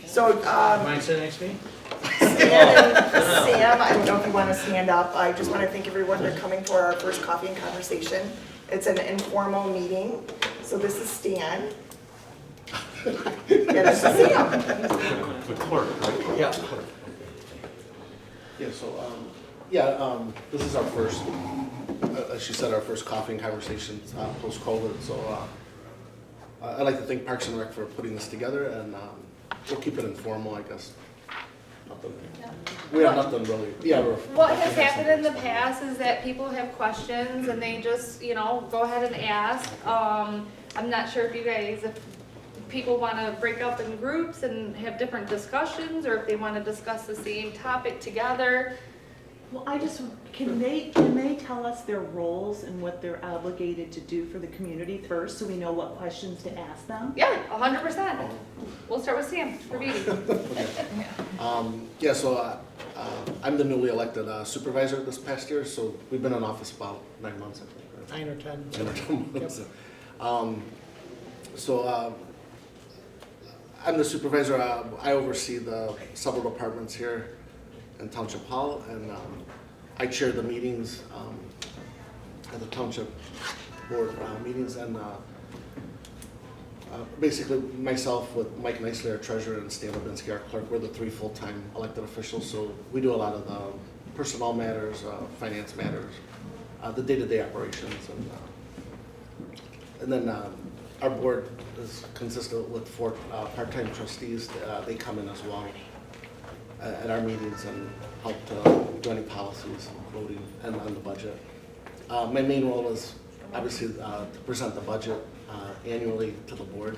So, Mind sitting next to me? Stan and Sam, I don't know if you want to stand up. I just want to thank everyone for coming for our first coffee and conversation. It's an informal meeting. So this is Stan. And this is Sam. The clerk, right? Yeah. Yeah, so, this is our first, as she said, our first coffee and conversations post-COVID. So I'd like to thank Parks and Rec for putting this together, and we'll keep it informal, I guess. We have nothing really. Yeah, What has happened in the past is that people have questions and they just, go ahead and ask. I'm not sure if you guys, if people want to break up in groups and have different discussions, or if they want to discuss the same topic together. Well, can they tell us their roles and what they're obligated to do for the community first, so we know what questions to ask them? Yeah, 100%. We'll start with Sam Previti. So I'm the newly elected supervisor this past year, so we've been in office about 9 months, I think. Right? 9 or 10. 10 or 10 months. Yep. I'm the supervisor. I oversee the several departments here in Township Hall, and I chair the meetings at the Township Board meetings, and basically myself with Mike Nicely, our treasurer, and Stan Lebinsky, our clerk, we're the 3 full-time elected officials, so we do a lot of the personnel matters, finance matters, the day-to-day operations, and then our board is consistent with 4 part-time trustees. They come in as well at our meetings and help to do any policies, voting, and on the budget. My main role is obviously to present the budget annually to the board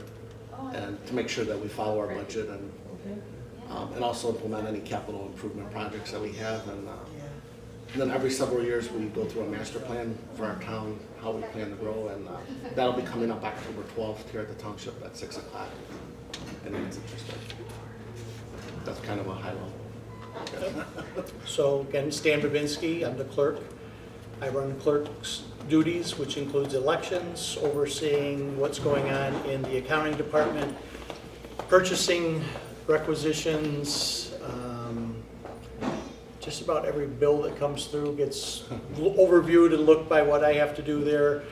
and to make sure that we follow our budget and also implement any capital improvement projects that we have. And then every several years we go through a master plan for our town, how we plan to grow, and that'll be coming up October 12th here at the township at 6 o'clock. Anyone's interested. That's kind of a high level. So again, Stan Previti, I'm the clerk. I run clerk's duties, which includes elections, overseeing what's going on in the accounting department, purchasing requisitions, just about every bill that comes through gets overviewed and looked by what I have to do there,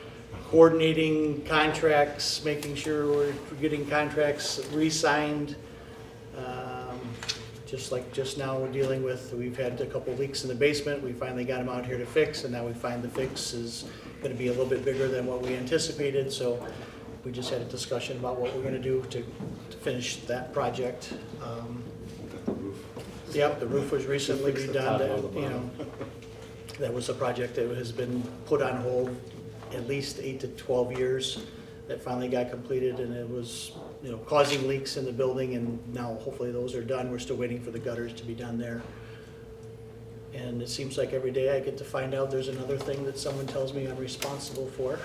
coordinating contracts, making sure we're getting contracts re-signed. Just like just now we're dealing with, we've had a couple leaks in the basement. We finally got them out here to fix, and now we find the fix is going to be a little bit bigger than what we anticipated. So we just had a discussion about what we're going to do to finish that project. Yep, the roof was recently redone. That was a project that has been put on hold at least 8 to 12 years. That finally got completed, and it was causing leaks in the building, and now hopefully those are done. We're still waiting for the gutters to be done there. And it seems like every day I get to find out there's another thing that someone tells me I'm responsible for.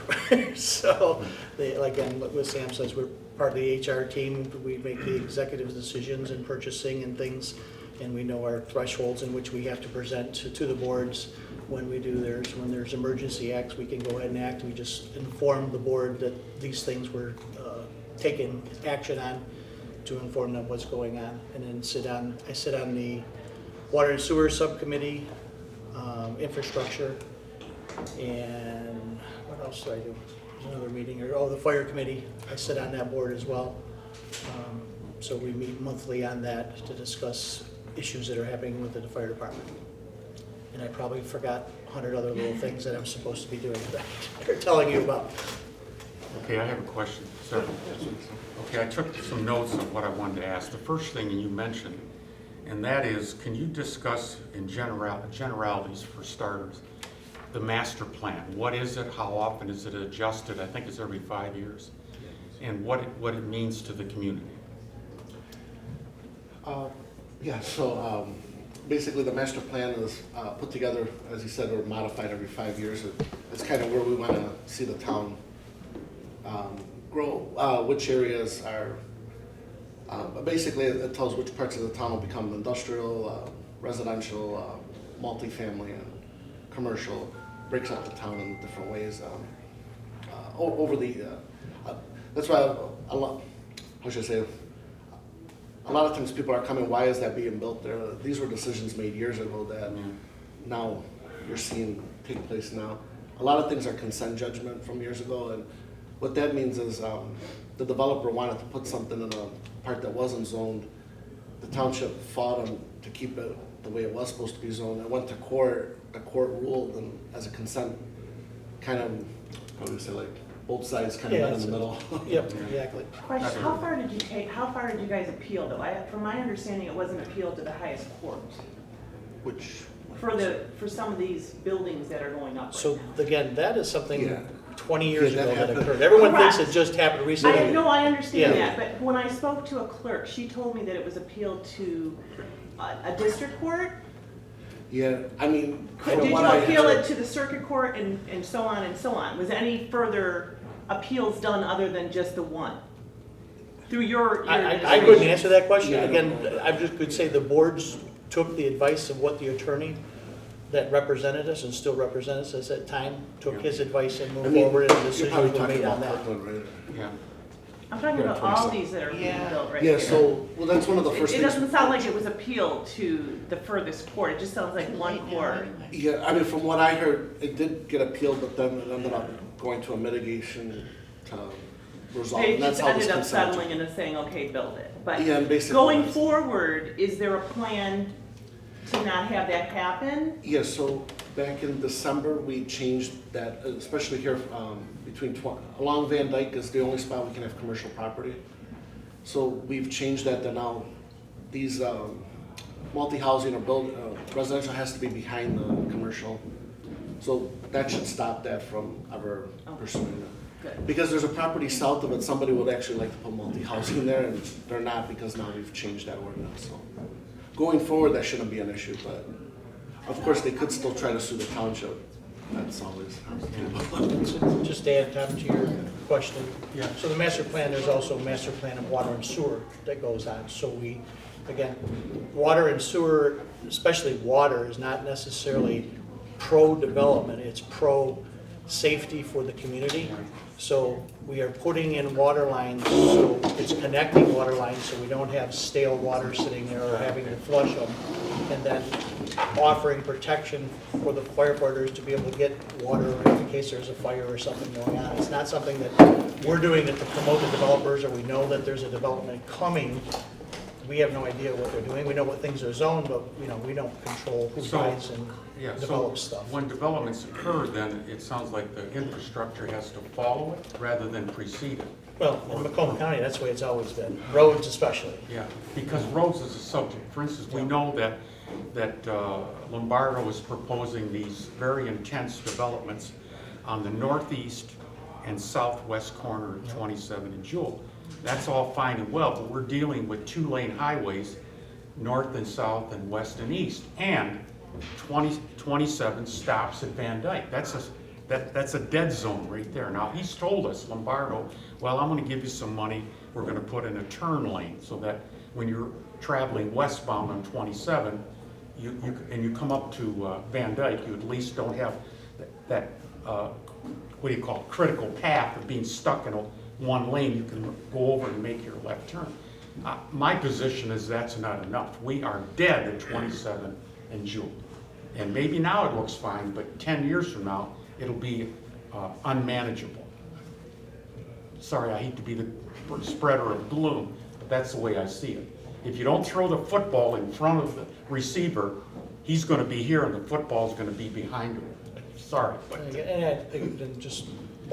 So, again, what Sam says, we're part of the HR team. We make the executive decisions and purchasing and things, and we know our thresholds in which we have to present to the boards when we do theirs. When there's emergency acts, we can go ahead and act. We just inform the board that these things were taken action on to inform them what's going on, and then I sit on the Water and Sewer Subcommittee, Infrastructure, and what else do I do? There's another meeting, the Fire Committee. I sit on that board as well. So we meet monthly on that to discuss issues that are happening within the fire department. And I probably forgot 100 other little things that I'm supposed to be doing that they're telling you about. Okay, I have a question. So, okay, I took some notes of what I wanted to ask. The first thing you mentioned, and that is, can you discuss in generalities for starters, the master plan? What is it? How often is it adjusted? I think it's every 5 years. And what it means to the community. Basically the master plan is put together, as you said, or modified every 5 years. It's kind of where we want to see the town grow, which areas are, basically it tells which parts of the town will become industrial, residential, multifamily, and commercial. Breaks up the town in different ways. That's why how should I say, a lot of times people are coming, why is that being built there? These were decisions made years ago that now you're seeing take place now. A lot of things are consent judgment from years ago, and what that means is the developer wanted to put something in a part that wasn't zoned. The township fought them to keep it the way it was supposed to be zoned. It went to court, the court ruled, and as a consent, kind of, how do you say, like, both sides kind of met in the middle. Yep, exactly. Question, how far did you guys appeal though? From my understanding, it wasn't appealed to the highest court Which, for some of these buildings that are going up right So now. again, that is something Yeah. 20 years Yeah, that ago that happened. occurred. Everyone thinks Correct. it just happened recently. I understand Yeah. that, but when I spoke to a clerk, she told me that it was appealed to a district court. yeah, I mean, I Did don't you wanna- appeal it to the circuit court and so on and so on? Was any further appeals done other than just the one? Through your I couldn't administration? answer that question. Yeah, I Again, don't know. I just could say the boards took the advice of what the attorney that represented us and still represents us at that time, took his advice and I moved mean, forward, and you're decisions probably were talking made on about that. Kirkland, right? Yeah. I'm talking about all these that are being Yeah. built right Yeah, here. so, well, that's one of the first It things. doesn't sound like it was appealed to the furthest court, it just sounds like one court. Yeah, I mean, from what I heard, it did get appealed, but then it ended up going to a mitigation to resolve. They And that's just how this ended up consent- settling and saying, okay, build it. But Yeah, and basically. going forward, is there a plan to not have that happen? Yeah, so back in December, we changed that, especially here along Van Dyke is the only spot we can have commercial property. So we've changed that to now these multi-housing or residential has to be behind the commercial. So that should stop that from ever pursuing it. Good. Because there's a property south of it, somebody would actually like to put multi-housing there, and they're not because now we've changed that ordinance, so. Going forward, that shouldn't be an issue, but of course, they could still try to sue the township. That's always on the table. Just to add, Tom, to your question. Yeah. So the master plan, there's also a master plan of water and sewer that goes on. So we, again, water and sewer, especially water, is not necessarily pro-development, it's pro-safety for the community. So we are putting in water lines, so it's connecting water lines, so we don't have stale water sitting there or having to flush them. And then offering protection for the firefighters to be able to get water in case there's a fire or something going on. It's not something that we're doing it to promote the developers, or we know that there's a development coming. We have no idea what they're doing. We know what things are zoned, but, we don't control who So, buys and Yeah, so develops stuff. when developments occur, then it sounds like the infrastructure has to follow it rather than precede it. Well, in Macomb County, that's the way it's always been, roads especially. Yeah, because roads is a subject. For instance, we know that Lombardo is proposing these very intense developments on the northeast and southwest corner of 27 and Jewel. That's all fine and well, but we're dealing with 2-lane highways, north and south and west and east, and 27 stops at Van Dyke. That's a dead zone right there. Now, he's told us, Lombardo, well, I'm gonna give you some money, we're gonna put in a turn lane, so that when you're traveling westbound on 27, you come up to Van Dyke, you at least don't have that what do you call it, critical path of being stuck in one lane. You can go over and make your left turn. My position is that's not enough. We are dead at 27 and Jewel. And maybe now it looks fine, but 10 years from now, it'll be unmanageable. Sorry, I hate to be the spreader of gloom, but that's the way I see it. If you don't throw the football in front of the receiver, he's going to be here and the football's going to be behind him. Sorry, but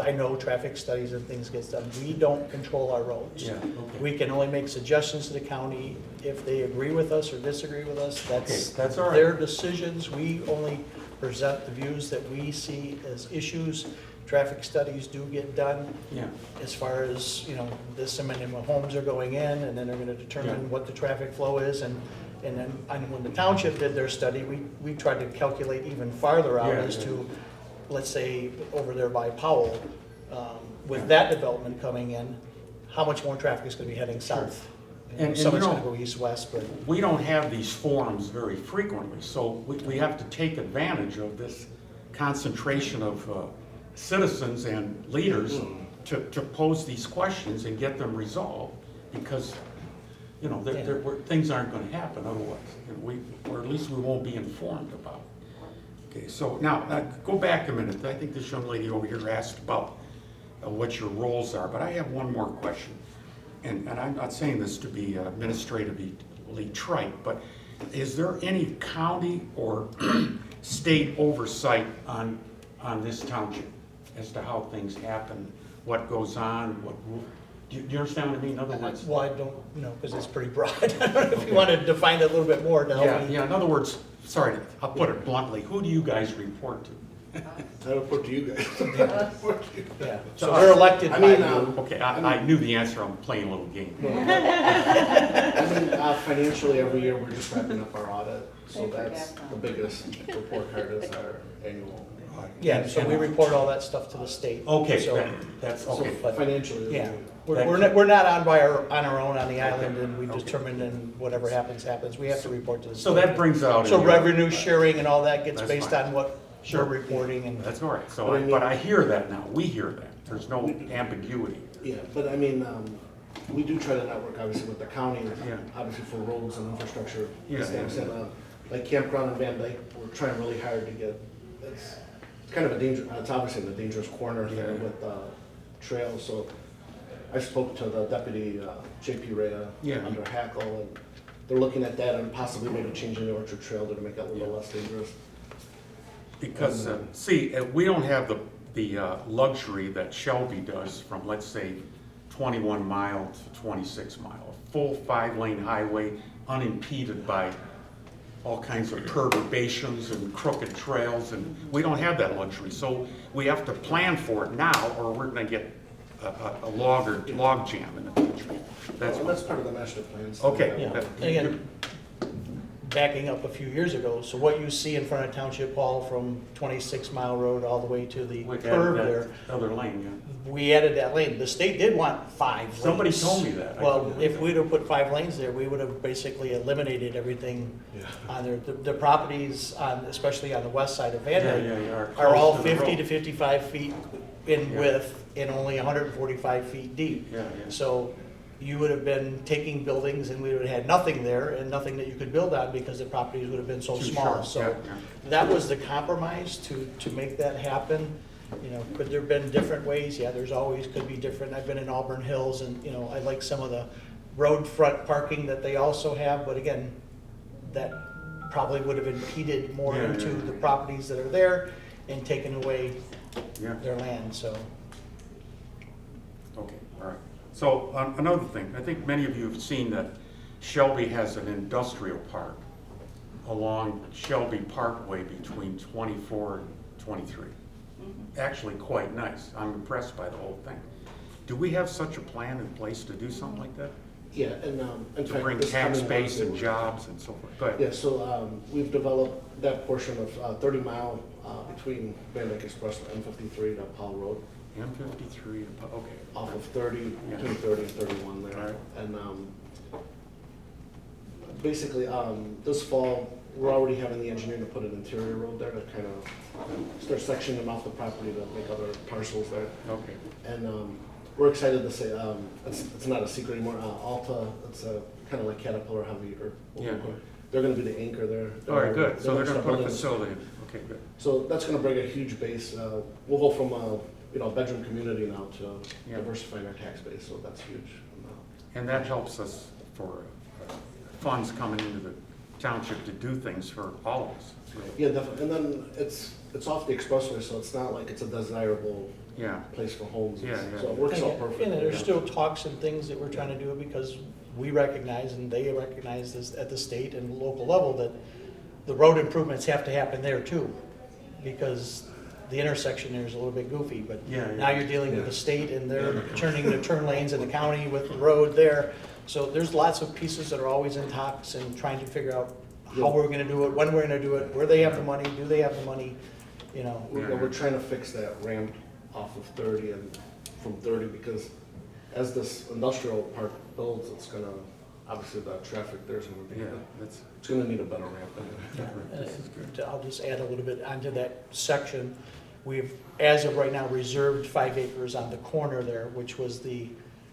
I know traffic studies and things get done. We don't control our roads. Yeah, okay. We can only make suggestions to the county. If they agree with us or disagree with us, Okay, that's all right. their decisions. We only present the views that we see as issues. Traffic studies do get done yeah. as far as, this many homes are going in, and then they're gonna determine Yeah. what the traffic flow is, and when the township did their study, we tried to calculate even farther out Yeah, as yeah. to, let's say, over there by Powell, with that development coming in, how much more traffic is gonna be heading south? And Some you is know- gonna go east-west, but We don't have these forums very frequently, so we have to take advantage of this concentration of citizens and leaders to pose these questions and get them resolved, because you know, things aren't gonna happen otherwise. Or at least we won't be informed about it. Okay, so now, go back a minute. I think this young lady over here asked about what your roles are, but I have one more question. And I'm not saying this to be administratively trite, but is there any county or state oversight on this township as to how things happen, what goes on, do you understand what I mean? In other words, Well, I don't, because it's pretty broad. I don't know if you want to define it a little bit more to help me. yeah, in other words, sorry, I'll put it bluntly, who do you guys report to? I report to you guys. Yeah, so they're elected by you. Okay, I knew the answer, I'm playing a little game. Financially, every year, we're just wrapping up our audit, so that's the biggest report card is our annual audit. Yeah, so we report all that stuff to the state. Okay, So- that's, So okay. financially. Yeah, we're not on our own on the island, and we determine, and whatever happens. We have to report to the state. So that brings out. So revenue sharing and all that gets That's based fine. on what Sure. we're reporting and. That's all right, so, but I hear that now, we hear that, there's no ambiguity. Yeah, but I mean, we do try to network obviously with the county, Yeah. obviously for roads and infrastructure. Yeah, stamps, yeah. and like Campground and Van Dyke, we're trying really hard to get, it's kind of a danger, it's obviously in a dangerous corner there Yeah. with trails, so I spoke to the deputy, JP Rea, Yeah. under Hackle, and they're looking at that and possibly maybe changing the Orchard Trail to make it a little less dangerous. Because, see, we don't have the luxury that Shelby does from, let's say, 21 mile to 26 mile. A full 5-lane highway unimpeded by all kinds of perturbations and crooked trails, and we don't have that luxury. So we have to plan for it now, or we're gonna get a log jam in the future. That's That's part of the master plan. so Okay. that- Yeah, That- and again, backing up a few years ago, so what you see in front of Township Hall from 26 Mile Road all the way to the we curve added there, that other lane, we added that lane. The state did want 5 lanes. Somebody told me that. I Well, couldn't believe if we'd have put 5 lanes there, we would have basically eliminated everything Yeah. on there. The properties on, especially on the west side of Van Dyke, yeah, are all close to the 50 road. to 55 feet in Yeah. width and only 145 feet deep. Yeah, yeah. So you would have been taking buildings and we would have had nothing there and nothing that you could build on because the properties would have been so Too small. short, yeah, So yeah. that was the compromise to make that happen. Could there have been different ways? Yeah, there's always could be different. I've been in Auburn Hills and, I like some of the road front parking that they also have, but again, that probably would have impeded more Yeah, into yeah, the yeah. properties that are there and taken away Yeah. their land, so. Okay, all right. So, another thing, I think many of you have seen that Shelby has an industrial park along Shelby Parkway between 24 and 23. Actually quite nice. I'm impressed by the whole thing. Do we have such a plan in place to do something like that? Yeah, and in To fact. bring this tax coming base and Wednesday, jobs and so forth? Go ahead. Yeah, so we've developed that portion of 30 mile between Van Dyke Express and 53 to Powell Road, M53, okay. off of 30, Yeah. between 30 and 31 there. Alright. And basically, this fall, we're already having the engineer to put an interior road there to kind of start sectioning them off the property to make other parcels there. Okay. And we're excited to say, it's not a secret anymore, Alta, it's kind of like Caterpillar Heavy, or Yeah. they're gonna be the anchor there. All right, good. So they're gonna start put a building- facility in. Okay, good. So that's gonna bring a huge base, we'll go from a bedroom community now to Yeah. diversifying our tax base, so that's huge. And that helps us for funds coming into the township to do things for all of us. Yeah, definitely, and then it's off the expressway, so it's not like it's a desirable Yeah, place for homes. Yeah, yeah. So it works out And perfectly. there's still talks and things that we're trying to do because we recognize and they recognize this at the state and local level that the road improvements have to happen there too. Because the intersection there is a little bit goofy, but Yeah, yeah. now you're dealing with the state and they're turning the turn lanes in the county with the road there. So there's lots of pieces that are always in talks and trying to figure out how we're gonna do it, when we're gonna do it, where they have the money, do they have the money, We're trying to fix that ramp off of 30 and from 30 because as this industrial park builds, it's gonna, obviously the traffic there's gonna be, yeah, that's, it's gonna need a better ramp. this is good. I'll just add a little bit onto that section. We've, as of right now, reserved 5 acres on the corner there, which was the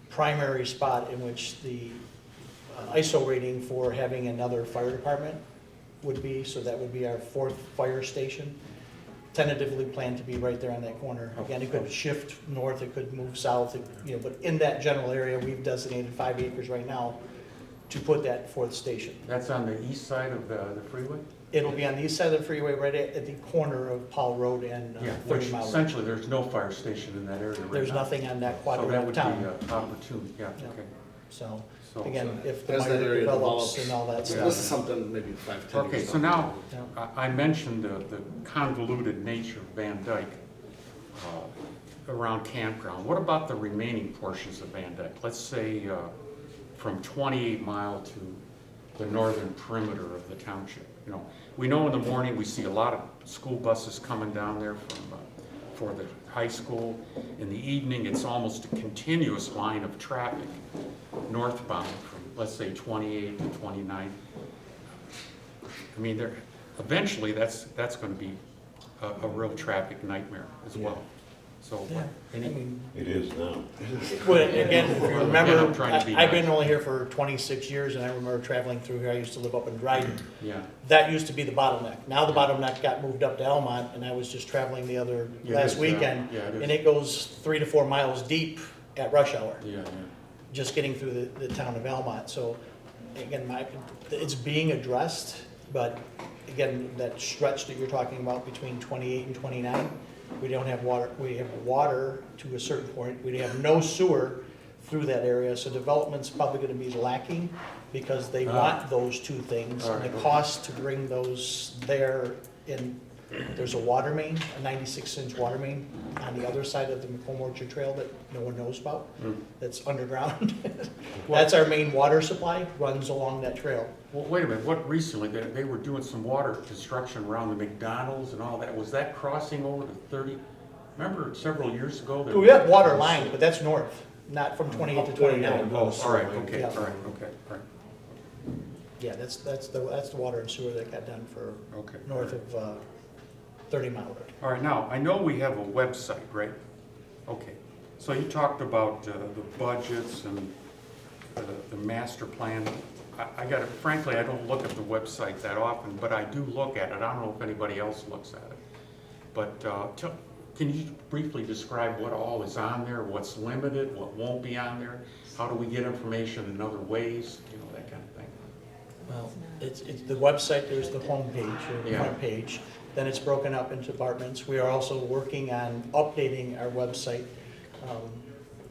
primary spot in which the ISO rating for having another fire department would be, so that would be our 4th fire station. Tentatively planned to be right there on that corner. Again, it could shift north, it could move south, but in that general area, we've designated 5 acres right now to put that 4th station. That's on the east side of the freeway? It'll be on the east side of the freeway, right at the corner of Powell Road and Yeah, 30 which Mile Road. essentially, there's no fire station in that area right now. There's nothing on that So quadrant that of would be town. opportune, yeah, Yeah. okay. So, So- again, if the As that minor area develops develops, and all that so stuff. this is something maybe 5-10 years. Okay, so now, Yeah. I mentioned the convoluted nature of Van Dyke around campground. What about the remaining portions of Van Dyke? Let's say from 28 Mile to the northern perimeter of the township. We know in the morning we see a lot of school buses coming down there for the high school. In the evening, it's almost a continuous line of traffic northbound from, let's say, 28 to 29. I mean, eventually, that's going to be a real traffic nightmare as well. So, Yeah, I mean, It is now. well, again, if you Again, remember, I'm trying to be I've been nice. only here for 26 years, and I remember traveling through here. I used to live up in Dryden. yeah. That used to be the bottleneck. Now the bottleneck got moved up to Elmont, and I was just traveling Yeah, it last is, weekend, yeah, it is. and it goes 3 to 4 miles deep at rush hour, Yeah, just getting through the town of Elmont. So, again, it's being addressed, but again, that stretch that you're talking about between 28 and 29, we don't have water. We have water to a certain point. We have no sewer through that area, so development's probably gonna be lacking because they want those two things. And the Alright. cost to bring those there there's a water main, a 96-inch water main on the other side of the Macomb Orchard Trail that no one knows about, that's underground. That's our main water supply, runs along that trail. Well, wait a minute, recently, they were doing some water construction around the McDonald's and all that. Was that crossing over to 30? Remember several years ago? We have water lines, but that's north, not from 28 to 29. Oh, all right, okay, Yeah. all right, okay, all right, Yeah, that's the water and sewer that got done for okay. north of 30 Mile Road. All right, now, I know we have a website, right? Okay, so you talked about the budgets and the master plan. I got to, frankly, I don't look at the website that often, but I do look at it. I don't know if anybody else looks at it. But can you briefly describe what all is on there, what's limited, what won't be on there? How do we get information in other ways, that kind of thing? Well, it's the website, there's the home page, or the Yeah. front page. Then it's broken up into departments. We are also working on updating our website.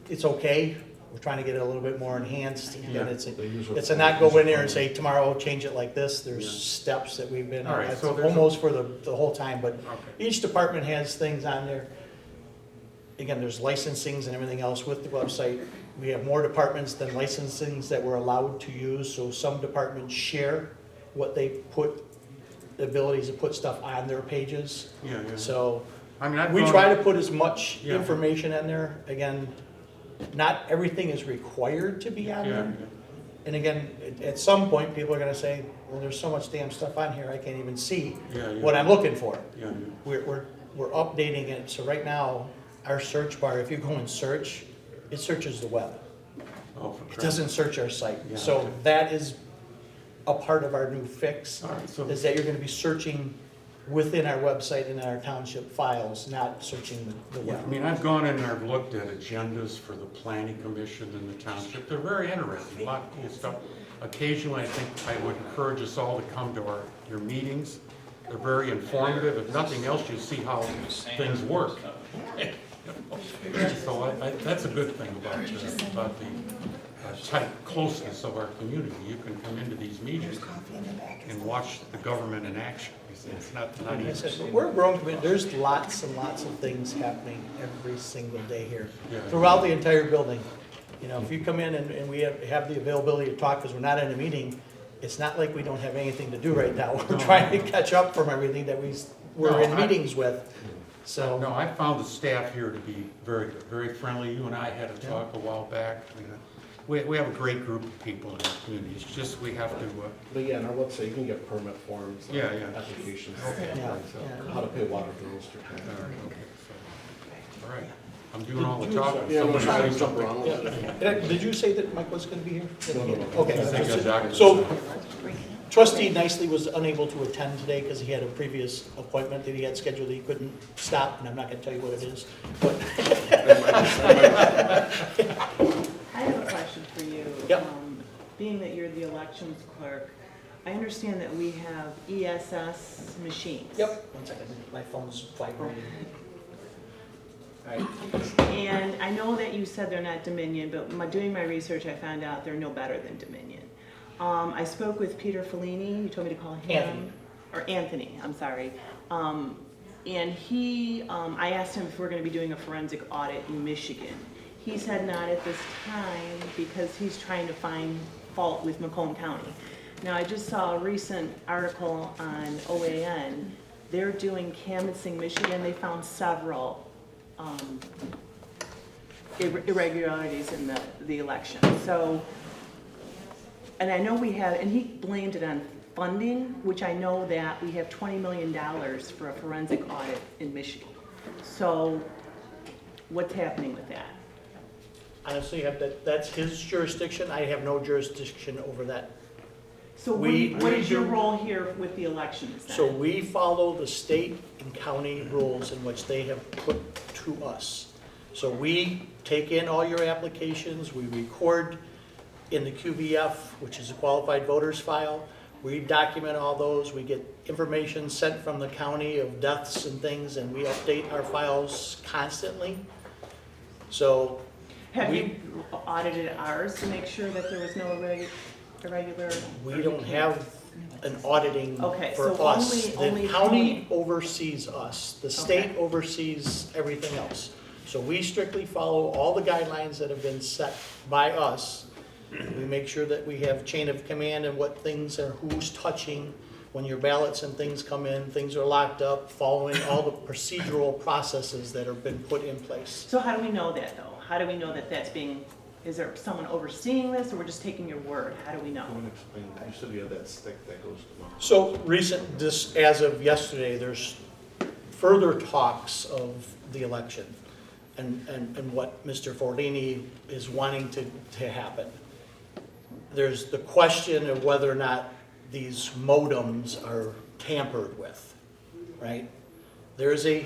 It's okay. We're trying to get it a little bit more enhanced. Again, Yeah. it's a not go in there and say, tomorrow, change it like this. There's Yeah. steps that we've been, All right, on so there's almost for the whole time, but Okay. each department has things on there. Again, there's licensings and everything else with the website. We have more departments than licensings that we're allowed to use, so some departments share what they put, the abilities to put stuff on their pages. Yeah, yeah. So I mean, I've we gone- try to put as much Yeah. information in there. Again, not everything is required to be on Yeah, there. And again, at some point, people are gonna say, well, there's so much damn stuff on here, I can't even see Yeah, yeah. what I'm looking for. yeah, yeah. We're updating it, so right now, our search bar, if you go and search, it searches the web. Oh, for It crap. doesn't search our site. Yeah, So okay. that is a part of our new fix, All right, so- is that you're gonna be searching within our website and our township files, not searching the Yeah, I web. mean, I've gone in there, I've looked at agendas for the planning commission and the township. They're very interesting, a lot of cool stuff. Occasionally, I think I would encourage us all to come to your meetings. They're very informative. If nothing else, you see how things work. So that's a good thing about the tight closeness of our community. You can come into these meetings and watch the government in action. It's not Like I easy. said, we're a growing community, there's lots and lots of things happening every single day here, Yeah. throughout the entire building. If you come in and we have the availability to talk, because we're not in a meeting, it's not like we don't have anything to do right now. We're trying to catch up from everything that we're in No, I- meetings with, so. No, I found the staff here to be very, very friendly. You and I had a talk a while back. I mean, we have a great group of people in our community. It's just we have to, But yeah, on our website, you can get permit forms. Yeah, yeah. Applications. Yeah, How to pay water bills. all right, okay, so, all right. I'm doing all the talking. Yeah, we're Somebody trying say to jump something. around. Yeah. Did you say that Mike was gonna be here? No. Okay. I think Jack- So trustee Nicely was unable to attend today because he had a previous appointment that he had scheduled. He couldn't stop, and I'm not gonna tell you what it is. But I have a question for you. Yep. Being that you're the elections clerk, I understand that we have ESS machines. Yep. 1 second, my phone's vibrating. All right. And I know that you said they're not Dominion, but doing my research, I found out they're no better than Dominion. I spoke with Peter Fellini, you told me to call him. Anthony. Or Anthony, I'm sorry. And he, I asked him if we're gonna be doing a forensic audit in Michigan. He said not at this time because he's trying to find fault with Macomb County. Now, I just saw a recent article on OAN. They're doing canvassing Michigan. They found several irregularities in the election. So, and I know we have, and he blamed it on funding, which I know that we have $20 million for a forensic audit in Michigan. So what's happening with that? Honestly, that's his jurisdiction. I have no jurisdiction over that. So We what is your do- role here with the elections then? So we follow the state and county rules in which they have put to us. So we take in all your applications, we record in the QVF, which is a qualified voters file. We document all those, we get information sent from the county of deaths and things, and we update our files constantly. So Have we- you audited ours to make sure that there was no irregular? we don't have an auditing Okay, for so us. only The county oversees us, the state Okay. oversees everything else. So we strictly follow all the guidelines that have been set by us. We make sure that we have chain of command and what things are, who's touching. When your ballots and things come in, things are locked up, following all the procedural processes that have been put in place. So how do we know that though? How do we know that that's being, is there someone overseeing this or we're just taking your word? How do we know? I'm gonna explain, you said you have that stick that goes to the. So as of yesterday, there's further talks of the election and what Mr. Forlini is wanting to happen. There's the question of whether or not these modems are tampered with, right? There's a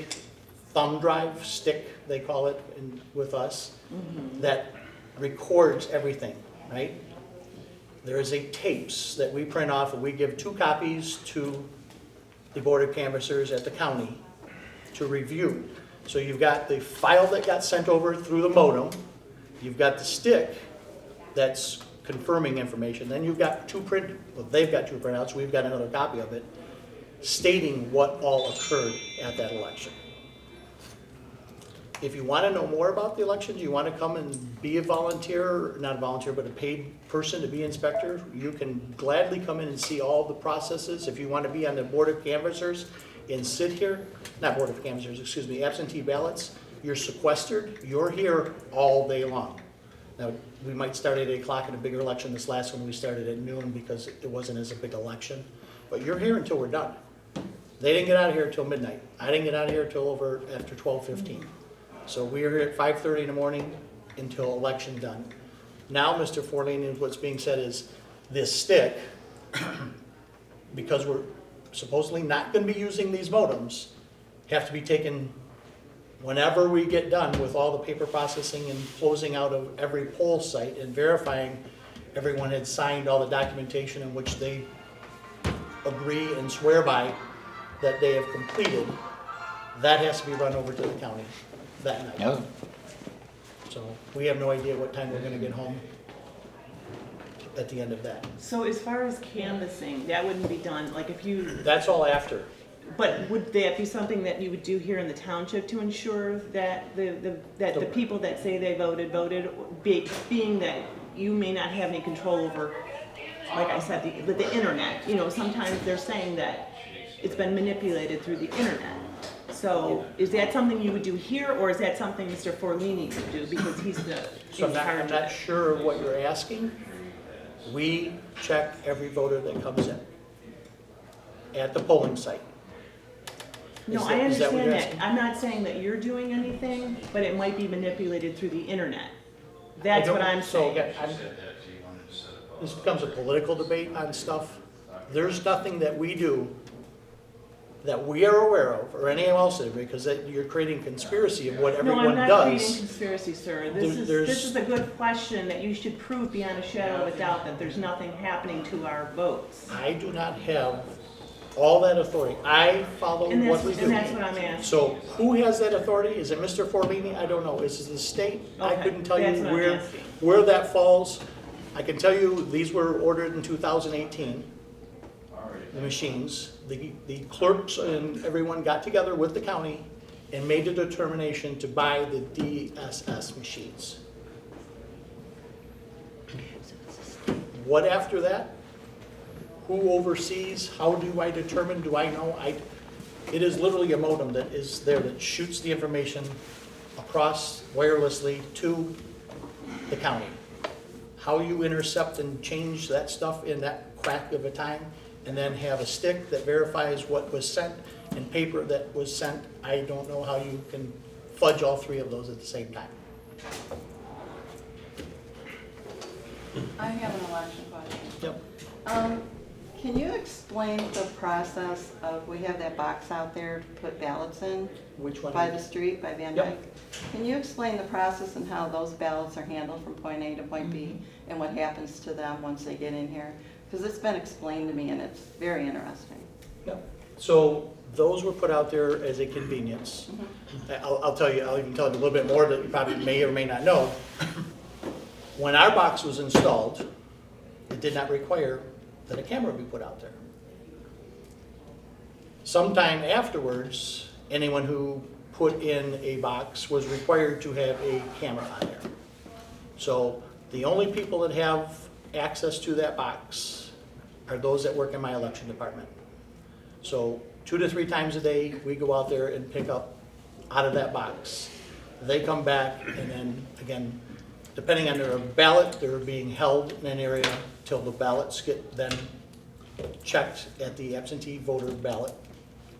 thumb drive stick, they call it with us, that records everything, right? There is a tapes that we print off, and we give 2 copies to the Board of Canvassers at the county to review. So you've got the file that got sent over through the modem, you've got the stick that's confirming information, then you've got they've got 2 printouts, we've got another copy of it, stating what all occurred at that election. If you want to know more about the elections, you want to come and be a volunteer, not a volunteer, but a paid person to be inspector, you can gladly come in and see all the processes. If you want to be on the Board of Canvassers and sit here, not Board of Canvassers, excuse me, absentee ballots, you're sequestered, you're here all day long. Now, we might start at 8 o'clock in a bigger election. This last one we started at noon because it wasn't as a big election. But you're here until we're done. They didn't get out of here until midnight. I didn't get out of here until over after 12:15. So we are here at 5:30 in the morning until election done. Now, Mr. Forlini, what's being said is this stick, because we're supposedly not going to be using these modems, have to be taken whenever we get done with all the paper processing and closing out of every poll site and verifying everyone had signed all the documentation in which they agree and swear by that they have completed, that has to be run over to the county that night. Oh, So we have no idea what time we're gonna get home at the end of that. So as far as canvassing, that wouldn't be done, like if you, That's all after. but would that be something that you would do here in the township to ensure that the people that say they voted, being that you may not have any control over, like I said, the internet, you know, sometimes they're saying that it's been manipulated through the internet. So is that something you would do here, or is that something Mr. Forlini would do because he's So in charge I'm of not it? sure what you're asking. We check every voter that comes in at the polling site. No, Is I that what understand you're that. asking? I'm not saying that you're doing anything, but it might be manipulated through the internet. I That's don't- what I'm so, saying. again, this becomes a political debate on stuff. There's nothing that we do that we are aware of, or anyone else is, because you're creating conspiracy of what No, everyone I'm not creating does. conspiracy, sir. There's- This is a good question that you should prove beyond a shadow of a doubt that there's nothing happening to our votes. I do not have all that authority. I follow And what we do. that's what I'm asking. So who has that authority? Is it Mr. Forlini? I don't know. Is it the state? I Okay, couldn't tell you that's what I'm where, asking. where that falls. I can tell you, these were ordered in 2018, the machines. The clerks and everyone got together with the county and made a determination to buy the DSS machines. What after that? Who oversees? How do I determine? Do I know? It is literally a modem that is there that shoots the information across wirelessly to the county. How you intercept and change that stuff in that crack of a time, and then have a stick that verifies what was sent and paper that was sent, I don't know how you can fudge all three of those at the same time. I have an election question. Yep. Can you explain the process of, we have that box out there to put ballots in Which one? by the street, by Van Yep. Dyke? Can you explain the process and how those ballots are handled from point A to point B and what happens to them once they get in here? Because it's been explained to me and it's very interesting. Yep. So those were put out there as a convenience. I'll tell you, I'll even tell you a little bit more that you probably may or may not know. When our box was installed, it did not require that a camera be put out there. Sometime afterwards, anyone who put in a box was required to have a camera on there. So the only people that have access to that box are those that work in my election department. So 2 to 3 times a day, we go out there and pick up out of that box. They come back, and then, again, depending on their ballot, they're being held in an area till the ballots get then checked at the absentee voter ballot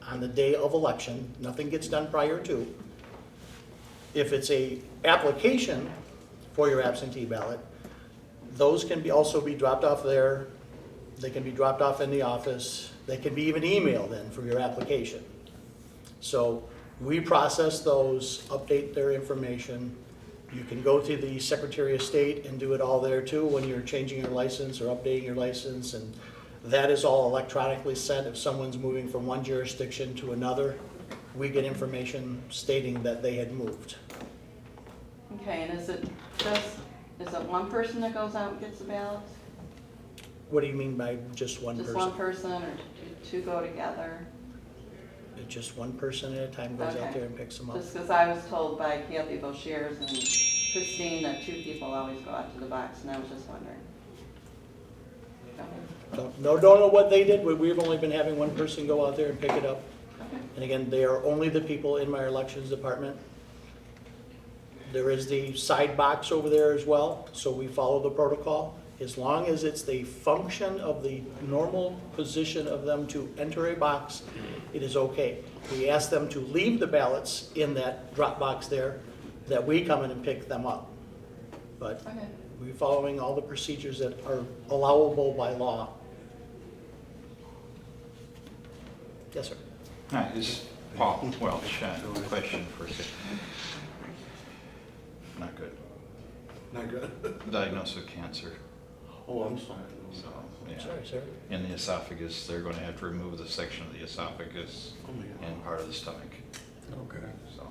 on the day of election. Nothing gets done prior to. If it's a application for your absentee ballot, those can be also be dropped off there. They can be dropped off in the office. They can be even emailed in for your application. So we process those, update their information. You can go to the Secretary of State and do it all there too when you're changing your license or updating your license, and that is all electronically sent. If someone's moving from one jurisdiction to another, we get information stating that they had moved. Okay, and is it one person that goes out and gets the ballots? What do you mean by just one Just person? one person or two go together? It's just one person at a time goes out Okay. there and picks them up. Just because I was told by Kathy Boshears and Christine that 2 people always go out to the box, and I was just wondering. Okay. Don't know what they did, but we've only been having one person go out there and pick it up. Okay. And again, they are only the people in my elections department. There is the side box over there as well, so we follow the protocol. As long as it's the function of the normal position of them to enter a box, it is okay. We ask them to leave the ballots in that drop box there, that we come in and pick them up. But Okay. we're following all the procedures that are allowable by law. Yes, sir. Hi, this is Paul Welch. A question for you. Not good. Not good. Diagnosed with cancer. Oh, I'm sorry. So, yeah. Sorry, sir. In the esophagus, they're going to have to remove the section of the esophagus Oh my God. and part of the stomach. Okay. So,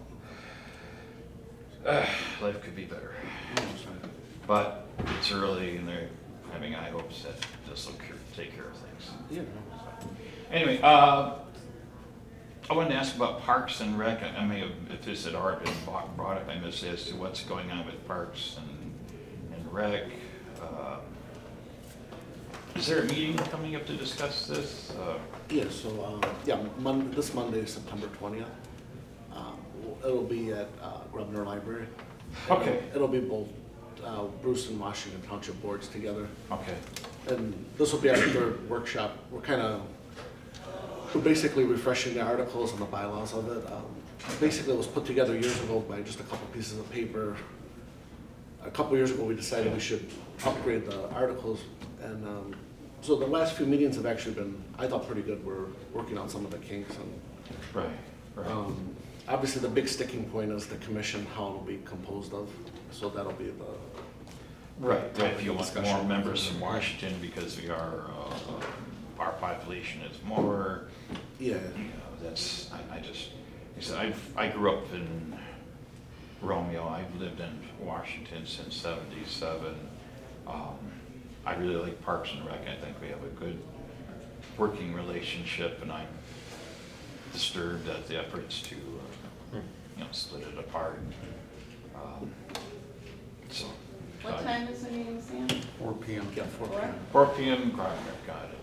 life could be better. Oh, I'm sorry. But it's early and they're having high hopes that this will take care of things. Yeah. Anyway, I wanted to ask about Parks and Rec. I may have, if this had already been brought up, I missed as to what's going on with Parks and Rec. Is there a meeting coming up to discuss this? Yeah, so, this Monday, September 20th. It'll be at Grosvenor Library. Okay. It'll be both Bruce and Washington Township boards together. Okay. And this will be our third workshop. We're kind of we're basically refreshing the articles and the bylaws of it. Basically, it was put together years ago by just a couple pieces of paper. A couple years ago, we decided we should upgrade the articles, and so the last few meetings have actually been, I thought, pretty good. We're working on some of the kinks, and Right. obviously the big sticking point is the commission, how it'll be composed of. So that'll be the Right, topic if you of want discussion. more members from Washington because we are, our population is more, Yeah. you know, that's, I just, like I said, I grew up in Romeo, I've lived in Washington since '77. I really like Parks and Rec, I think we have a good working relationship, and I'm disturbed at the efforts to, split it apart. So. What time is the meeting, Sam? 4 PM. Yeah, 4 Four? p.m. 4 p.m., got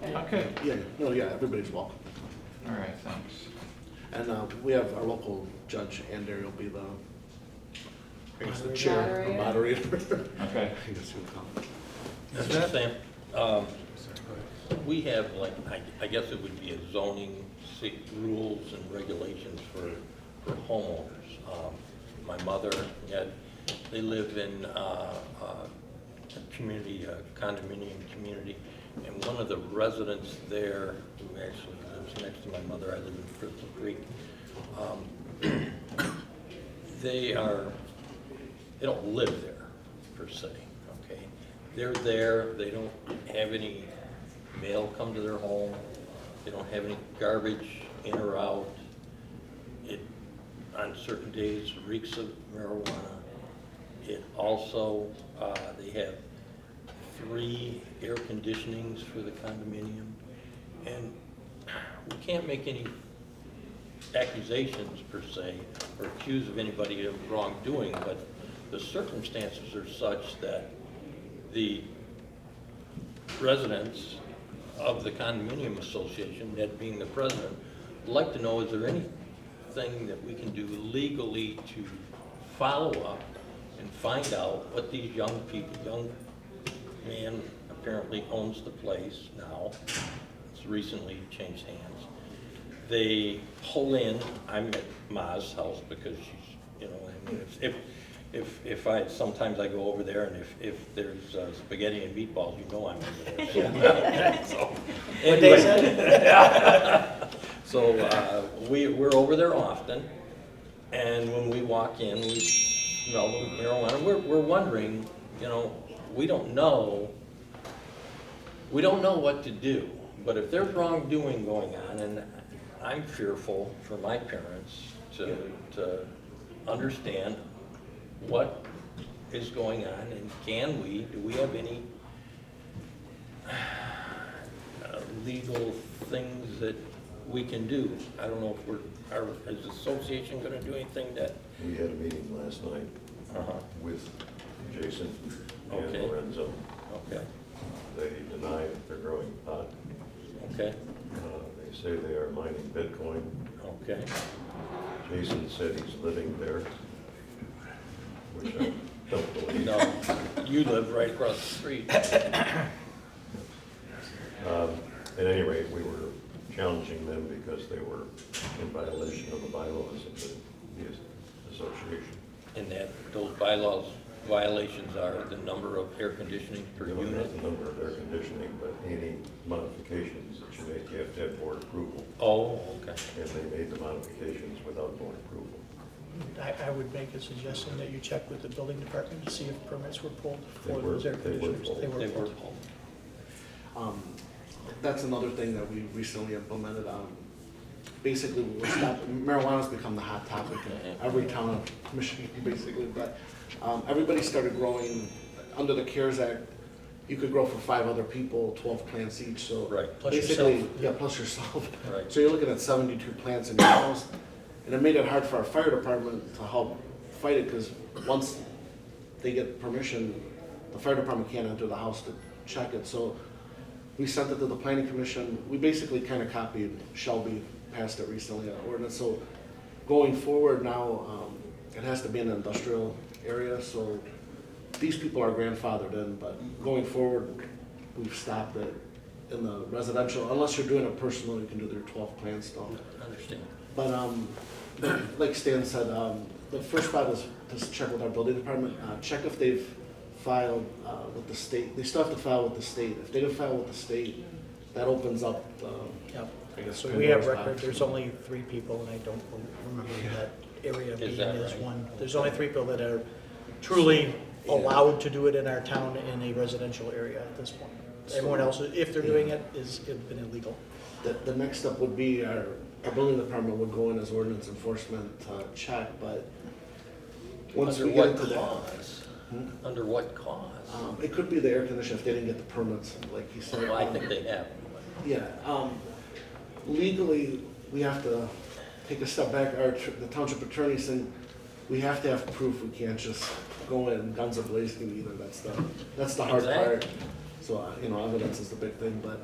it. Okay, Yeah, no, yeah, everybody's welcome. all right, thanks. And we have our local judge, Andy, will be the, I guess, the chair, or Moderator. moderator. Okay. I guess you would call it. Sam, we have like, I guess it would be a zoning rules and regulations for homeowners. My mother, they live in a community, a condominium community, and one of the residents there, who actually lives next to my mother, I live in Crystal Creek, they don't live there per se, okay? They're there, they don't have any mail come to their home, they don't have any garbage in or out. It, on certain days, reeks of marijuana. It also, they have 3 air conditionings for the condominium, and we can't make any accusations per se, or accuse of anybody of wrongdoing, but the circumstances are such that the residents of the condominium association, Ned being the president, would like to know, is there anything that we can do legally to follow up and find out what these young man apparently owns the place now. It's recently changed hands. They pull in, I'm at Ma's house because she's, I mean, sometimes I go over there, and if there's spaghetti and meatballs, I'm over there. So, anyway, so we're over there often, and when we walk in, we smell the marijuana. We're wondering, we don't know what to do. But if there's wrongdoing going on, and I'm fearful for my parents to understand what is going on, and do we have any legal things that we can do? I don't know if is the association gonna do anything that? We had a meeting last night with Jason and Okay. Lorenzo. Okay, They deny that they're growing pot. okay, They say they are mining Bitcoin. okay. Jason said he's living there, which I don't believe. No, you live right across the street. At any rate, we were challenging them because they were in violation of the bylaws of the association. And that those violations are the number of air conditioning per You know, unit? not the number of air conditioning, but any modifications that you make, you have to have board approval. Oh, okay. And they made the modifications without board approval. I would make a suggestion that you check with the building department to see if permits were pulled They for were- those air they were conditioners. pulled. They were They were pulled. pulled. That's another thing that we recently implemented. Basically, marijuana's become the hot topic in every town of Michigan, basically. But everybody started growing under the CARES Act. You could grow for 5 other people, 12 plants each. So Right. Plus basically, yourself. yeah, plus yourself. Right. So you're looking at 72 plants in your house, and it made it hard for our fire department to help fight it because once they get permission, the fire department can't enter the house to check it. So we sent it to the planning commission. We basically kind of copied Shelby, passed it recently, an ordinance. So going forward now, it has to be in an industrial area. So these people are grandfathered in, but going forward, we've stopped it. in the residential, unless you're doing it personal, you can do their 12 plan stuff. Understand. But like Stan said, the first spot is to check with our building department, check if they've filed with the state. They still have to file with the state. If they don't file with the state, that opens up, Yep. I guess. So we have Pandora's record, box. there's only 3 people, and I don't remember that area being that as right? one. There's only 3 people that are truly allowed to do it in our town in a residential area at this point. Everyone else, if they're doing it, is been illegal. The next step would be our building department would go in as ordinance enforcement check, but once Under we get what into that. cause? Under what cause? It could be the air conditioner if they didn't get the permits, like you said. Well, I think they have. Yeah, legally, we have to take a step back. The township attorney said, we have to have proof. We can't just go in guns a-blazing either. That's the hard part. Exactly. So, evidence is the big thing, but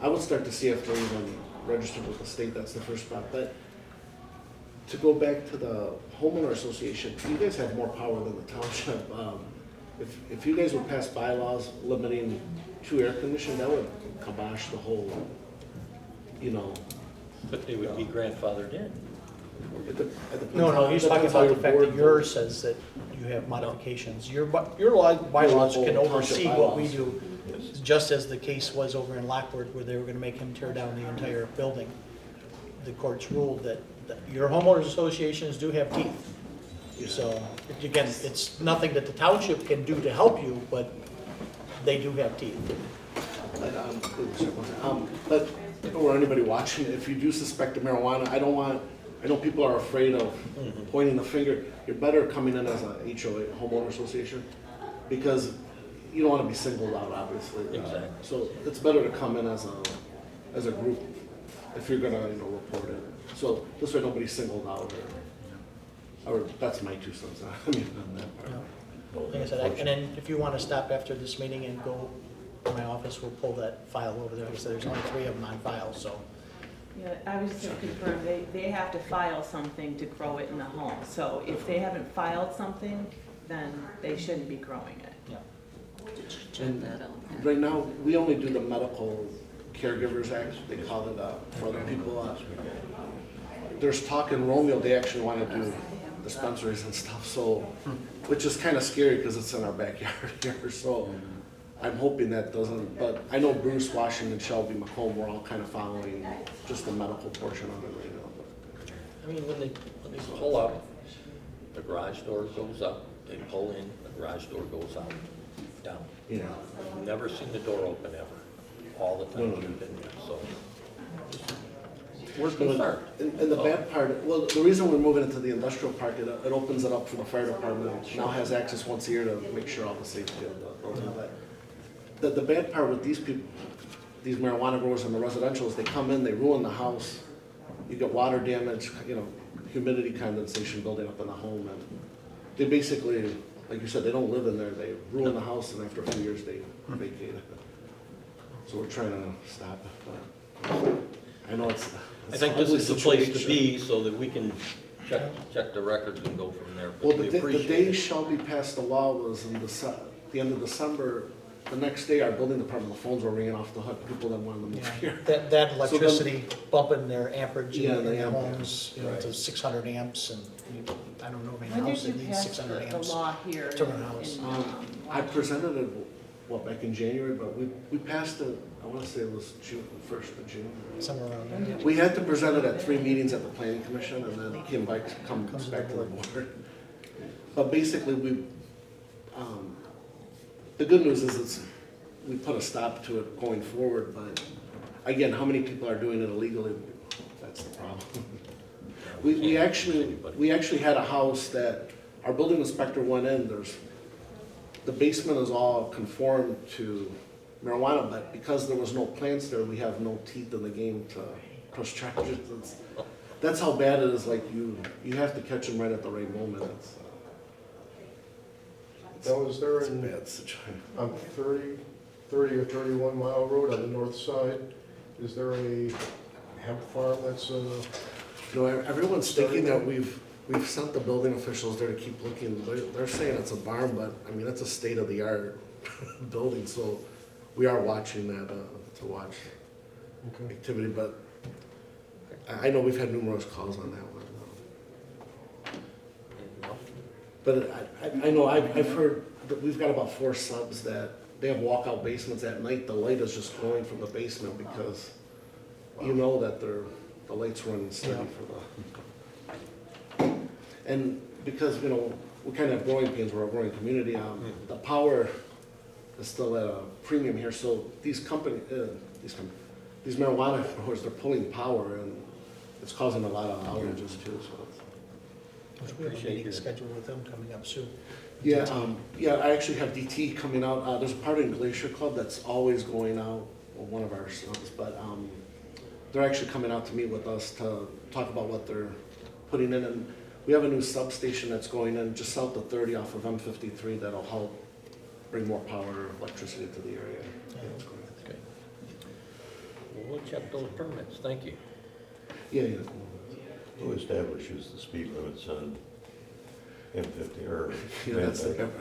I would start to see if they're even registered with the state. That's the first spot. But to go back to the homeowner association, you guys have more power than the township. If you guys would pass bylaws limiting 2 air conditioning, that would kibosh the whole, But they would be grandfathered in. No, he's talking about the fact that yours says that you have modifications. Your bylaws can oversee what we do, just as the case was over in Lockwood where they were gonna make him tear down the entire building. The courts ruled that your homeowners associations do have teeth. So, again, it's nothing that the township can do to help you, but they do have teeth. But, or anybody watching, if you do suspect of marijuana, I know people are afraid of pointing the finger. You're better coming in as a HOA, homeowner association, because you don't want to be singled out, obviously. Exactly. So it's better to come in as a group if you're gonna, report it. So this way nobody's singled out or that's my 2 cents. I mean, on that part. Like I said, and then if you wanna stop after this meeting and go to my office, we'll pull that file over there. Like I said, there's only 3 of them on file, so. Yeah, I was just gonna confirm, they have to file something to grow it in the home. So if they haven't filed something, then they shouldn't be growing it. And right now, we only do the medical caregivers act, they call it, for other people. There's talk in Romeo, they actually want to do dispensaries and stuff, so, which is kind of scary because it's in our backyard here, so I'm hoping that doesn't, but I know Bruce, Washington, Shelby, Macomb, we're all kind of following just the medical portion of it right now. I mean, when they pull up, the garage door goes up, they pull in, the garage door goes out, down. Yeah. I've never seen the door open ever, all the time we've been there, so. We're concerned. And the bad part, well, the reason we're moving into the industrial park, it opens it up for the fire department, now has access once a year to make sure all the safety of the building. But the bad part with these people, these marijuana growers in the residential is they come in, they ruin the house, you get water damage, humidity condensation building up in the home, and they basically, like you said, they don't live in there, they ruin the house, and after a few years, they vacate it. So we're trying to stop it, but I know it's I think an this ugly is the place to situation. be so that we can check the records and go from there. But Well, we the appreciate day it. Shelby passed the law was in the end of December. The next day, our building department, the phones were ringing off the hook, people that wanted to move here. That electricity bumping their amperage Yeah, in the their amp. homes, to 600 amps, and I don't know of any When house did that you needs pass 600 the amps. law here? to run a house. I presented it, back in January, but we passed it, I want to say it was June, 1st of June. Somewhere around there. We had to present it at 3 meetings at the planning commission, and then it comes Comes to back the to the board. board. But basically, the good news is we put a stop to it going forward, but again, how many people are doing it illegally, that's the problem. We actually had a house that, our building inspector went in, the basement is all conformed to marijuana, but because there was no plants there, we have no teeth in the game to press charges. That's how bad it is, like you have to catch them right at the right moment. Now, is there It's a an, bad situation. on 30 or 31 Mile Road on the north side, is there a hemp farm that's, Everyone's thinking that we've sent the building officials there to keep looking. They're saying it's a barn, but I mean, it's a state-of-the-art building, so we are watching that. to watch Okay. activity, but I know we've had numerous calls on that one. But I know, I've heard that we've got about 4 subs that they have walkout basements at night. The light is just glowing from the basement because you know that the light's running steady for the. And because, we kind of have growing pains, we're a growing community, the power is still at a premium here. So these marijuana growers, they're pulling power and it's causing a lot of outages too, so. We have a meeting scheduled with them coming up soon. Yeah, I actually have DT coming out. There's a part in Glacier Club that's always going out, well, one of our subs, but they're actually coming out to meet with us to talk about what they're putting in. And we have a new substation that's going in just south of 30 off of M53 that'll help bring more power, electricity to the area. Okay. Well, we'll check those permits, thank you. Yeah. Who establishes the speed limits on M50 or? Yeah,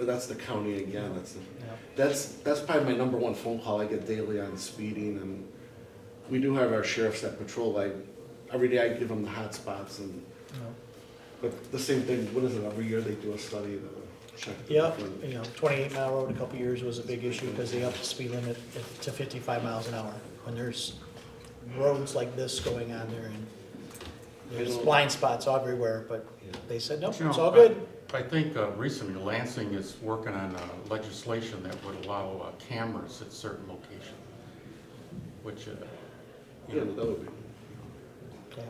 that's the county again. That's probably my number one phone call I get daily on speeding, and we do have our sheriffs that patrol. Every day I give them the hot spots, and but the same thing. What is it? Every year they do a study to check. Yeah, 28 Mile Road a couple years was a big issue because they upped the speed limit to 55 miles an hour. When there's roads like this going on there and there's blind spots everywhere, but they said, nope, it's all good. I think recently Lansing is working on legislation that would allow cameras at certain locations, which, that would be. Yeah,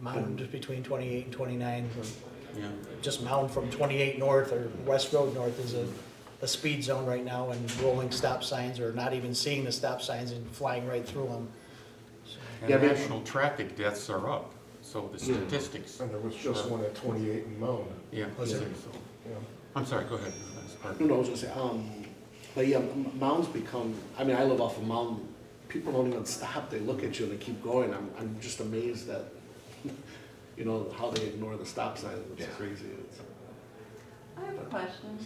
mound between 28 and 29, or yeah. just mound from 28 north or West Road north is a speed zone right now, and rolling stop signs or not even seeing the stop signs and flying right through them. And national traffic deaths are up, so the statistics. And there was just one at 28 in Mound. Yeah, Was it? so. Yeah. I'm sorry, go ahead. No, I was gonna say, but yeah, mounds become. I mean, I live off a mountain. People don't even stop; they look at you and they keep going. I'm just amazed at, how they ignore the stop sign. It's crazy. I have a question.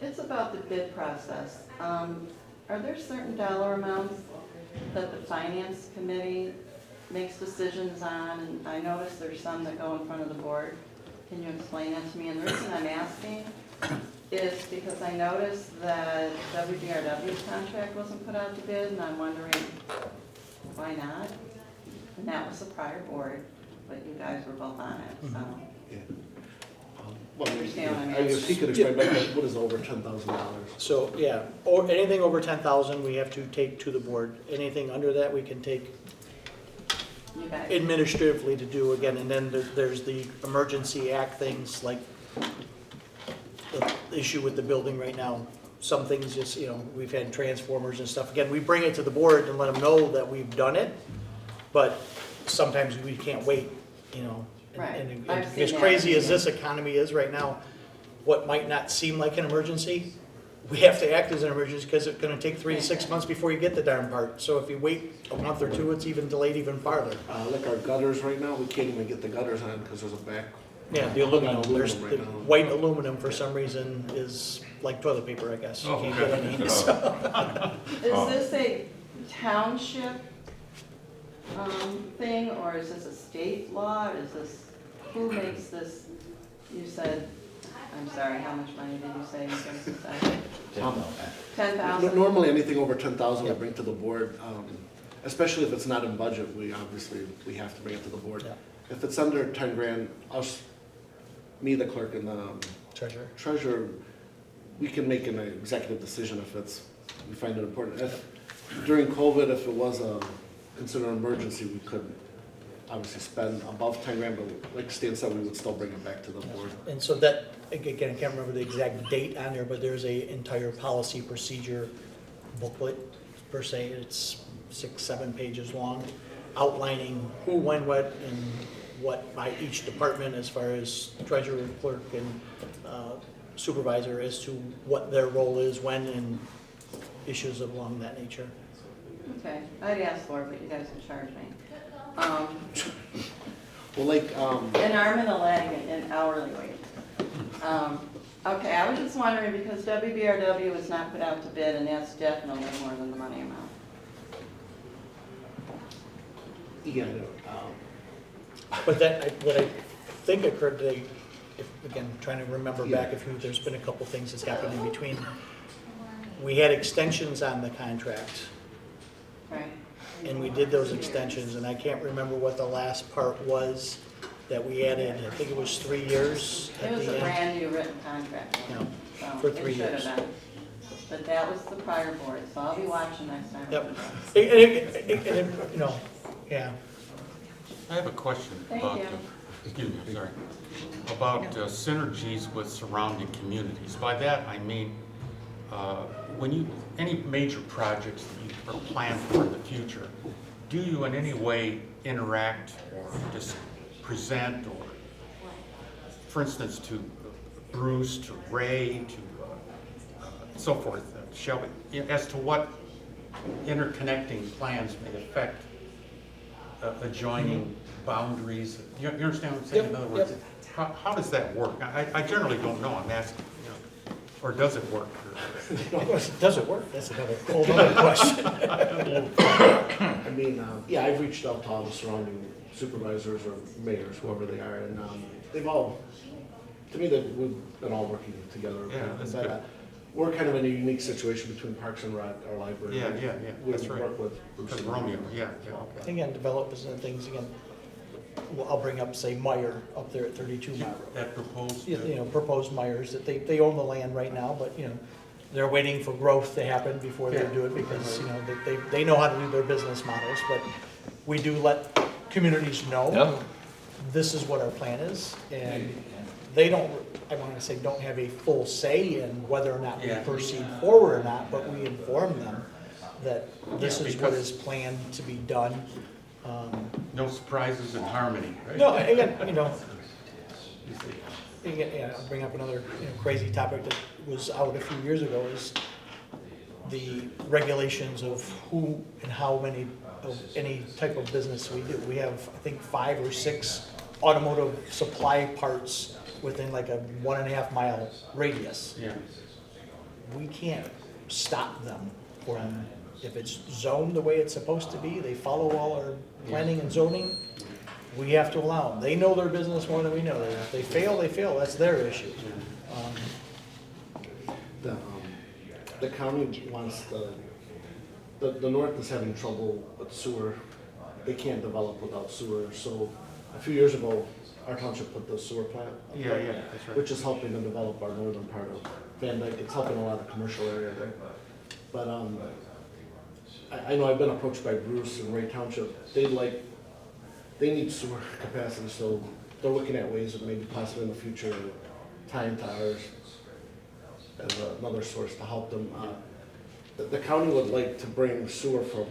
It's about the bid process. Are there certain dollar amounts that the finance committee makes decisions on? And I notice there's some that go in front of the board. Can you explain that to me? And the reason I'm asking is because I noticed that WBRW's contract wasn't put out to bid, and I'm wondering why not? And that was the prior board, but you guys were both on it, so. Yeah. Understand what I mean? I guess he could explain, but what is over $10,000? So, yeah, or anything over 10,000 we have to take to the board. Anything under that we can take You guys. administratively to do again, and then there's the emergency act things like the issue with the building right now. Some things just, we've had transformers and stuff. Again, we bring it to the board and let them know that we've done it, but sometimes we can't wait, Right. And I've seen as that. crazy as this economy is right now, what might not seem like an emergency, we have to act as an emergency because it's gonna take 3 to 6 months before you get the darn part. So if you wait a month or two, it's even delayed even farther. Like our gutters right now, we can't even get the gutters on because there's a back. Yeah, the aluminum, there's, Aluminum the right now. white aluminum for some reason is like toilet paper, I guess. You Oh, can't okay. get any, so. Is this a township thing, or is this a state law? Who makes this? You said, I'm sorry, how much money did you say? $10,000? Normally, anything over 10,000 we bring to the board, especially if it's not in budget, we have to bring it to the board. Yeah. If it's under 10 grand, me, the clerk, and the treasurer, we can make an executive decision if we find it important. During COVID, if it was considered an emergency, we could obviously spend above 10 grand, but like Stan said, we would still bring it back to the board. And so that, again, I can't remember the exact date on there, but there's a entire policy procedure booklet per se. It's 6-7 pages long, outlining who, when, what, and what by each department as far as treasurer, clerk, and supervisor as to what their role is, when, and issues along that nature. Okay, I'd ask for it, but you guys can charge me. Well, like, An arm and a leg in hourly wage. Okay, I was just wondering because WBRW was not put out to bid, and that's definitely more than the money amount. Yeah, But what I think occurred today, again, trying to remember back there's been a couple things that's happened in between. We had extensions on the contract, Right. and we did those extensions, and I can't remember what the last part was that we added. I think it was 3 years It at was the a end. brand new written contract. Yeah, So for 3 it should years. have been. But that was the prior board, so I'll be watching next time. Yep. Yeah. I have a question Thank about, you. excuse me, sorry, about synergies with surrounding communities. By that, I mean, any major projects that you are planned for in the future, do you in any way interact or just present or, for instance, to Bruce, to Ray, to so forth, Shelby, as to what interconnecting plans may affect adjoining boundaries? You understand what I'm saying? Yep, In other words, yep. how does that work? I generally don't know, I'm asking, or does it work? Does it work? That's another whole other question. I mean, yeah, I've reached out to all the surrounding supervisors or mayors, whoever they are, and they've all, to me, we've been all working together. Yeah, that's But, good. we're kind of in a unique situation between Parks and Rec, our library. Yeah, We that's right. work with Bruce. Because Romeo, yeah, okay. Again, developers and things, again, well, I'll bring up, say, Meyer up there at 32 Mile Road. That proposed, Proposed Myers, that they own the land right now, but, they're waiting for growth to happen before they do it because, they know how to do their business models, but we do let communities know this is what our plan is, and they don't, I want to say, don't have a full say in whether or not we proceed forward or not, but we inform them that this is what is planned to be done. no surprises in harmony, right? No, again, I'll bring up another crazy topic that was out a few years ago is the regulations of who and how many of any type of business we do. We have, I think, 5 or 6 automotive supply parts within like a 1.5 mile radius. Yeah, We can't stop them from, if it's zoned the way it's supposed to be, they follow all our planning and zoning, we have to allow them. They know their business more than we know. If they fail, they fail, that's their issue. The county wants the north is having trouble with sewer. They can't develop without sewer, so a few years ago, our township put the sewer plant up yeah, there, that's right. which is helping them develop our northern part of Van Dyke. It's helping a lot of commercial area there. But I know I've been approached by Bruce and Ray Township. They need sewer capacity, so they're looking at ways of maybe possibly in the future tying to ours as another source to help them. The county would like to bring sewer from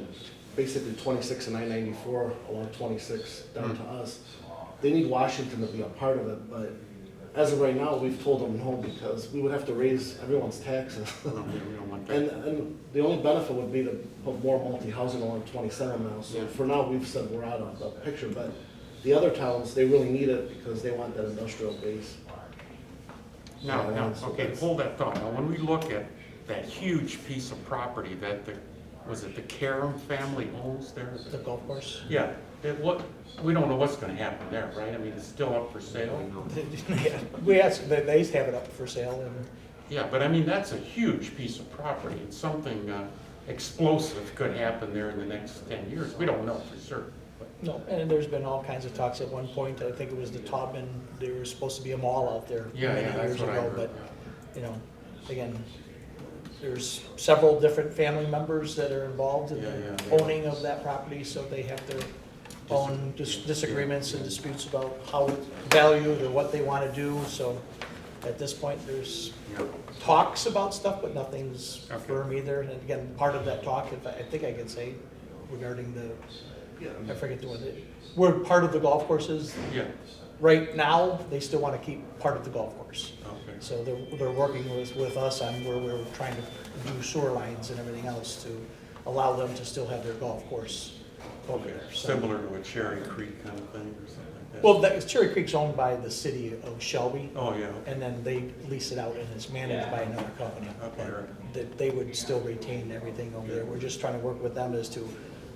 basically 26 and I-94 along 26 down to us. They need Washington to be a part of it, but as of right now, we've told them no because we would have to raise everyone's taxes. We don't want that. And the only benefit would be to put more multi-housing along 27 now. So for now, we've said we're out of the picture, but the other towns, they really need it because they want that industrial base. Now, okay, hold that thought. Now, when we look at that huge piece of property that was it the Karam family owns there? The golf course. Yeah, we don't know what's gonna happen there, right? I mean, it's still up for sale. They have it up for sale, and Yeah, but I mean, that's a huge piece of property. It's something explosive could happen there in the next 10 years. We don't know for certain. but- no, and there's been all kinds of talks at one point. I think it was the Taubman, there was supposed to be a mall out there Yeah, many that's years what I ago, heard. but, again, there's several different family members that are involved in Yeah, the yeah. owning of that property, so they have their own disagreements and disputes about how it's valued or what they want to do, so at this point, there's Yeah. talks about stuff, but nothing's Okay. firm either, and again, part of that talk, if I think I can say, regarding I forget the one, we're part of the golf courses. Yeah, Right now, they still want to keep part of the golf course. okay. So they're working with us on where we're trying to do sewer lines and everything else to allow them to still have their golf course over there. So- Similar to a Cherry Creek kind of thing or something like that? Well, Cherry Creek's owned by the city of Shelby, Oh, yeah. and then they lease it out and it's managed by another company. Okay, right. That they would still retain everything over there. We're just trying to work with them as to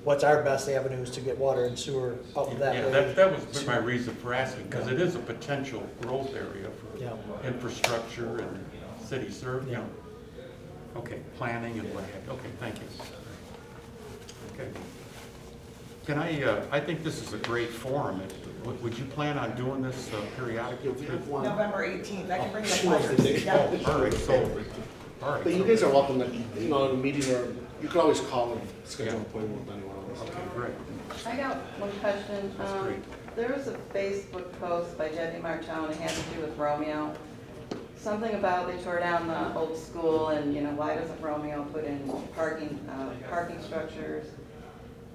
what's our best avenues to get water and sewer up that Yeah, way. that was my reason for asking, because it is a potential growth area Yeah. for infrastructure and city service, you know. Okay, planning and what have you. Okay, thank you. Okay. Can I think this is a great forum. Would you plan on doing this periodically? We have one. November 18th, I can bring the She knows the date. flyers. Yeah. All right, so, all right. But you guys are welcome to, a meeting, or you can always call and schedule an appointment with anyone else. Okay, great. I got one question. That's great. There was a Facebook post by Jenny Martone, it had to do with Romeo. Something about they tore down the old school and, why doesn't Romeo put in parking structures?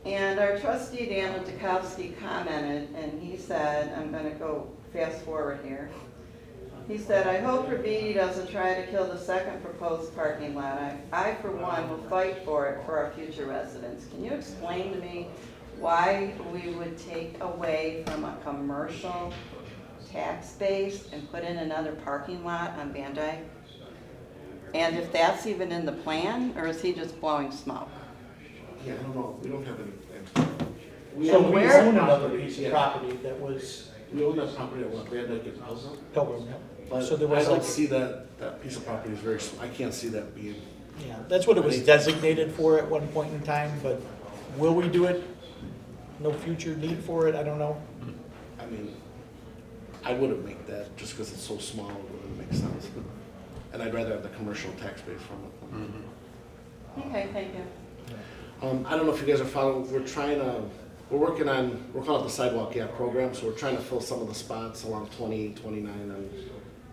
And our trustee, Daniel Dukowski, commented, and he said, I'm gonna go fast forward here. He said, I hope Previti doesn't try to kill the second proposed parking lot. I, for one, will fight for it for our future residents. Can you explain to me why we would take away from a commercial tax base and put in another parking lot on Van Dyke? And if that's even in the plan, or is he just blowing smoke? Yeah, I don't know, we don't have anything. So we where- own another piece of Yeah. property that was We own that property at Van Dyke and Pilsen. Pilgrim, yeah. But So there I was don't like, see that piece of property is very, I can't see that being, yeah, that's what it was designated for at one point in time, but will we do it? No future need for it, I don't know. I mean, I wouldn't make that just because it's so small, it wouldn't make sense. And I'd rather have the commercial tax base from it. Okay, thank you. I don't know if you guys are following, we're working on, we're calling it the Sidewalk Gap Program, so we're trying to fill some of the spots along 20, 29, and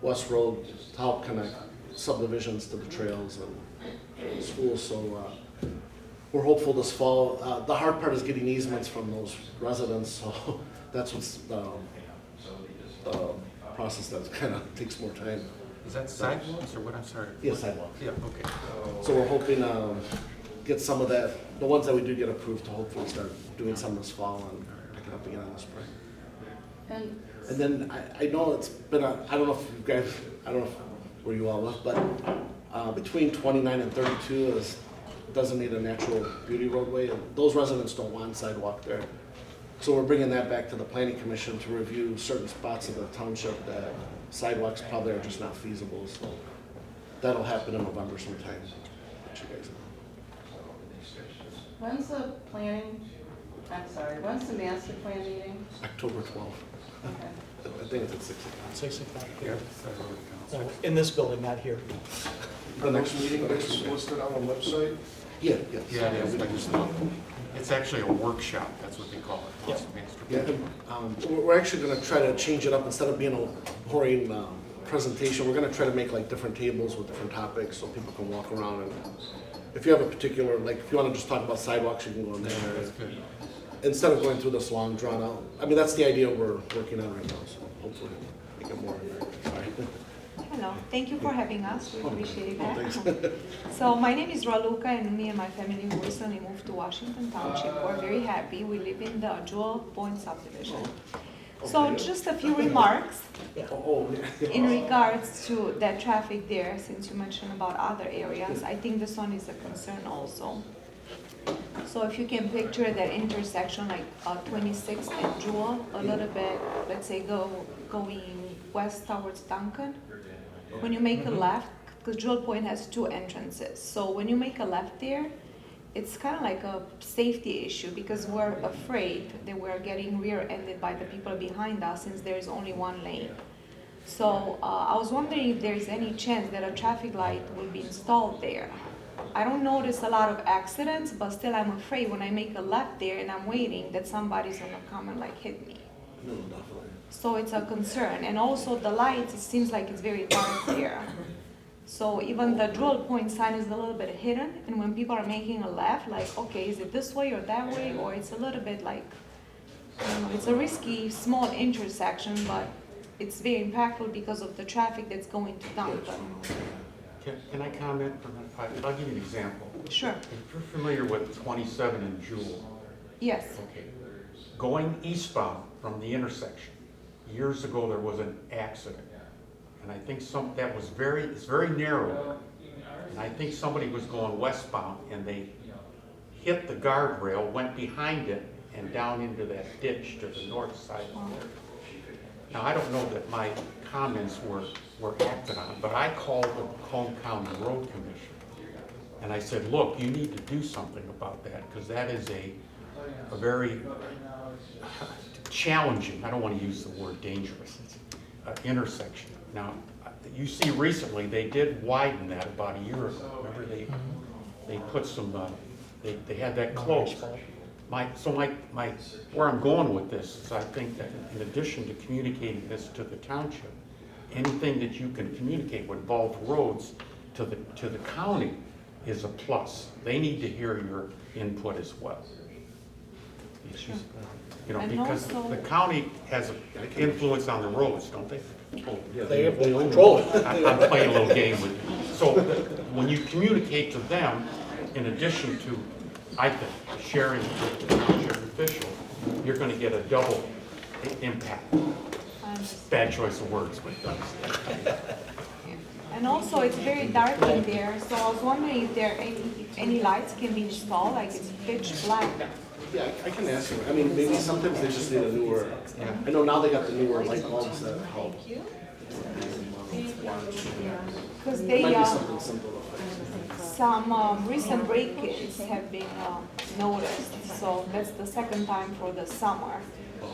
West Road to help connect subdivisions to the trails and schools, so we're hopeful this fall. The hard part is getting easements from those residents, so that's what's the process that kind of takes more time. Is that sidewalks or what? I'm sorry. Yeah, sidewalks. Yeah, okay. So we're hoping get some of that, the ones that we do get approved, to hopefully start doing some this fall and pick it up again in the spring. And And then I know it's been I don't know if you guys, I don't know where you all live, but between 29 and 32 doesn't need a natural beauty roadway, and those residents don't want sidewalk there. So we're bringing that back to the planning commission to review certain spots of the township that sidewalks probably are just not feasible, so that'll happen in November sometime. Let you guys know. when's the when's the master plan meeting? October 12th. Okay. I think it's at 6 o'clock. 6 o'clock Yeah, here. that really counts. In this building, not here. The next meeting, It's listed on the website. Yeah, yes. Yeah, it is. I just know. It's actually a workshop, that's what they call it. It's a master Yeah, plan. we're actually gonna try to change it up. Instead of being a boring presentation, we're gonna try to make like different tables with different topics so people can walk around, and if you have a particular, like if you wanna just talk about sidewalks, you can go in there. That's good. Instead of going through this long drawn out, I mean, that's the idea we're working on right now, so hopefully make it more. Sorry. Hello, thank you for having us, we appreciate Oh, that. thanks. So my name is Raluca, and me and my family recently moved to Washington Township. We're very happy, we live in the Jewel Point subdivision. So just a few remarks Oh, yeah. in regards to that traffic there, since you mentioned about other areas. I think this one is a concern also. So if you can picture that intersection like 26th and Jewel, a little bit, let's say going west towards Duncan. When you make a left, because Jewel Point has two entrances, so when you make a left there, it's kind of like a safety issue because we're afraid that we're getting rear-ended by the people behind us since there's only one lane. So I was wondering if there's any chance that a traffic light will be installed there. I don't notice a lot of accidents, but still I'm afraid when I make a left there and I'm waiting that somebody's gonna come and like hit me. No, definitely. So it's a concern. And also the lights, it seems like it's very dark there. So even the Jewel Point sign is a little bit hidden, and when people are making a left, like, okay, is it this way or that way? Or it's a little bit like, I don't know, it's a risky, small intersection, but it's very impactful because of the traffic that's going to Duncan. Can I comment for a minute? I'll give you an example. Sure, If you're familiar with 27 and Jewel, yes, okay, going eastbound from the intersection, years ago there was an accident. And I think that was it's very narrow. And I think somebody was going westbound and they hit the guardrail, went behind it, and down into that ditch to the north side of there. Now, I don't know that my comments were acted on, but I called the Macomb County Road Commission. And I said, look, you need to do something about that, because that is a very challenging, I don't want to use the word dangerous, intersection. Now, you see recently, they did widen that about a year ago. Remember, they put some, they had that closed. Where I'm going with this is I think that in addition to communicating this to the township, anything that you can communicate would involve roads to the county is a plus. They need to hear your input as well. You know, And because also- the county has an influence on the roads, don't they? They have control. I'm playing a little game with you. So when you communicate to them, in addition to, I think, sharing with the township officials, you're gonna get a double impact. Bad choice of words, but And also, it's very dark in there, so I was wondering if there are any lights can be installed, like it's pitch black. Yeah, I can ask you. I mean, maybe sometimes they just need a newer, I know now they got the newer light bulbs that help. Because It they, might be something simple to fix. some recent break-ins have been noticed, so that's the second time for the summer.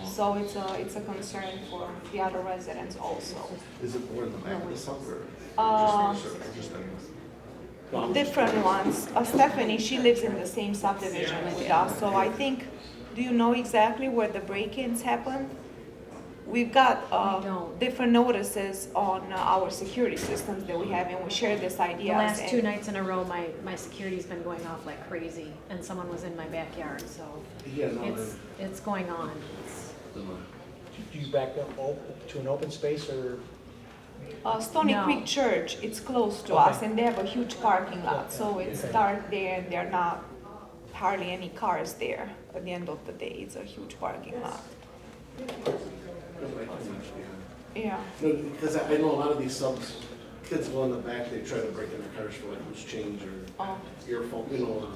So it's a concern for the other residents also. Is it more in the back of the summer? Different ones. Stephanie, she lives in the same subdivision with us, so I think, do you know exactly where the break-ins happened? We've got different notices on our security systems that we have, and we share this idea. The last 2 nights in a row, my security's been going off like crazy, and someone was in my backyard, so Yeah, no, it's going on. Do you back up to an open space or? Stony No. Creek Church, it's close to Okay. us, and they have a huge parking lot, so it's dark there, and there are not hardly any cars there. At the end of the day, it's a huge parking lot. Yeah. No, because I know a lot of these subs, kids go in the back, they try to break in their cars for like loose change or Oh, earphone, you know,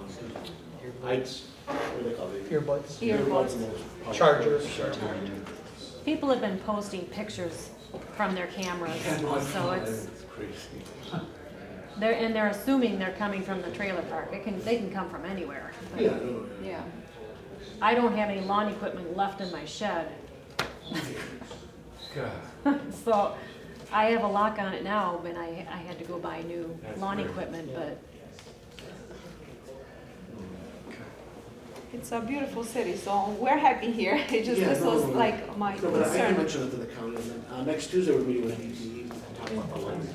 Lights, what do they call it? earbuds, earbuds. and those- chargers. People have been posting pictures from their cameras, Yeah, no, I so know, it's, it's crazy. they're assuming they're coming from the trailer park. They can come from anywhere. but Yeah, no, Yeah. I don't have any lawn equipment left in my shed, so I have a lock on it now, but I had to go buy new lawn equipment, but It's a beautiful city, so we're happy here. It just, Yeah, this no, was no, no. like my No, but I can concern. mention it to the county, and then, next Tuesday we're meeting with DPE, to talk about the lighting.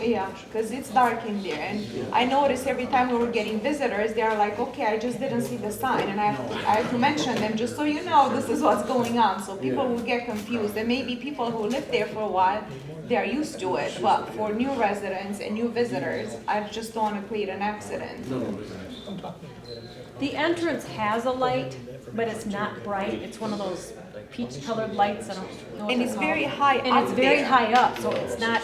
Yeah, because it's dark in there, and I noticed every time we were getting visitors, they're like, okay, I just didn't see the sign, and I have to mention them, just so you know, this is what's going on, so people will get confused, and maybe people who live there for a while, they're used to it, but for new residents and new visitors, I just don't want to create an accident. No, no, the entrance has a light, but it's not bright. It's one of those peach-colored lights. I don't know what And they're it's called. very high And up it's very there. high up, so it's not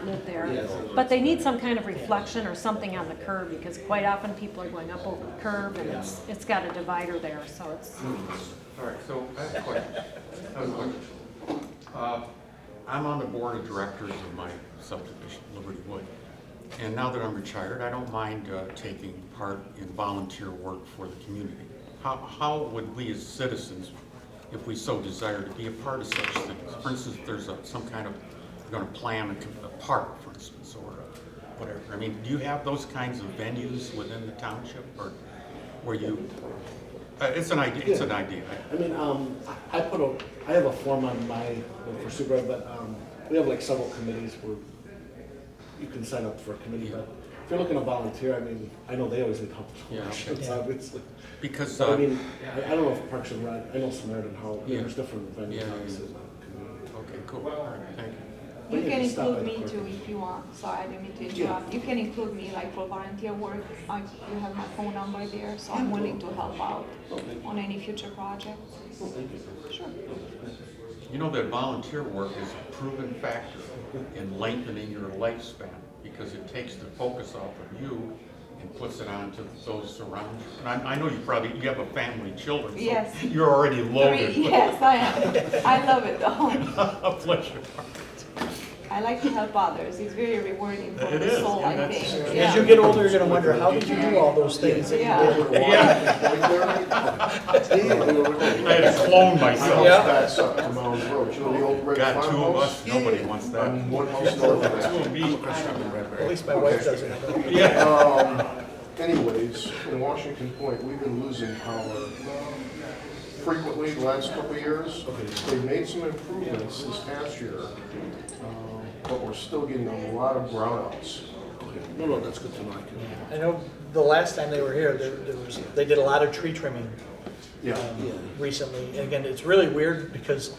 lit there. But they need some kind of reflection or something on the curb, because quite often people are going up over the curb, and it's got a divider there, so it's. All right, so I have a question. I'm on the board of directors of my subdivision, Liberty Wood. And now that I'm retired, I don't mind taking part in volunteer work for the community. How would we as citizens, if we so desire, to be a part of such things? For instance, if there's some kind of, you're going to plan a park, for instance, or whatever. I mean, do you have those kinds of venues within the township, or where you? It's an idea. It's an idea. I mean, I have a form on my, for super, but we have like several committees where you can sign up for a committee, but if you're looking to volunteer, I mean, I know they always need help with elections, obviously. Because But I mean, I don't know if Parks and Rec, I know Samaritan, how, there's different venues, Yeah. obviously, in the community. okay, cool. All right, thank you. You Yeah, can just stop by include the me clerk. too if you want, sorry, I didn't mean to interrupt. You can include me like for volunteer work, you have my phone number there, so I'm willing to help out on any future projects. Oh, thank you. Sure. You know that volunteer work is a proven factor in lengthening your lifespan because it takes the focus off of you and puts it on to those around you? And I know you have a family of children, so Yes. you're already loaded. Yes, I am. I love it though. Bless your heart. I like to help others. It's very rewarding for It the is, soul, yeah, I that's- think. As Yeah. you get older, you're gonna wonder, how did you do all those things that you Yeah. did? I had to clone myself. Yeah. Backs up to Mounds Road, you know the old red Got two of farmhouse? us, nobody wants that. On one house north of Two that. of me. At least my wife doesn't. I know. Yeah. Anyways, in Washington Point, we've been losing power frequently the last couple of years. They've made some improvements this past year, but we're still getting a lot of brownouts. No, that's good to know. I know the last time they were here, they did a lot of tree trimming Yeah. recently. And again, it's really weird because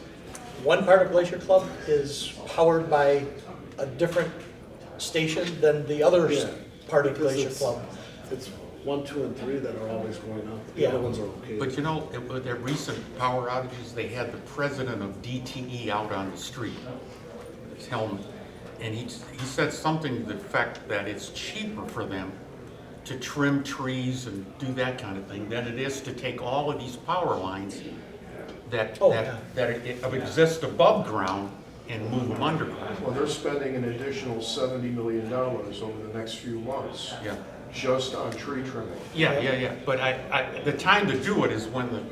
one part of Glacier Club is powered by a different station than the other Yeah. part of Because Glacier it's- Club. It's 1, 2, and 3 that are always going up. The Yeah. other ones are okay. But you know, with their recent power outages, they had the president of DTE out on the street, his helmet, and he said something to the effect that it's cheaper for them to trim trees and do that kind of thing than it is to take all of these power lines that exist above ground and move them underground. Well, they're spending an additional $70 million over the next few months. Yeah. Just on tree trimming. Yeah. But the time to do it is when the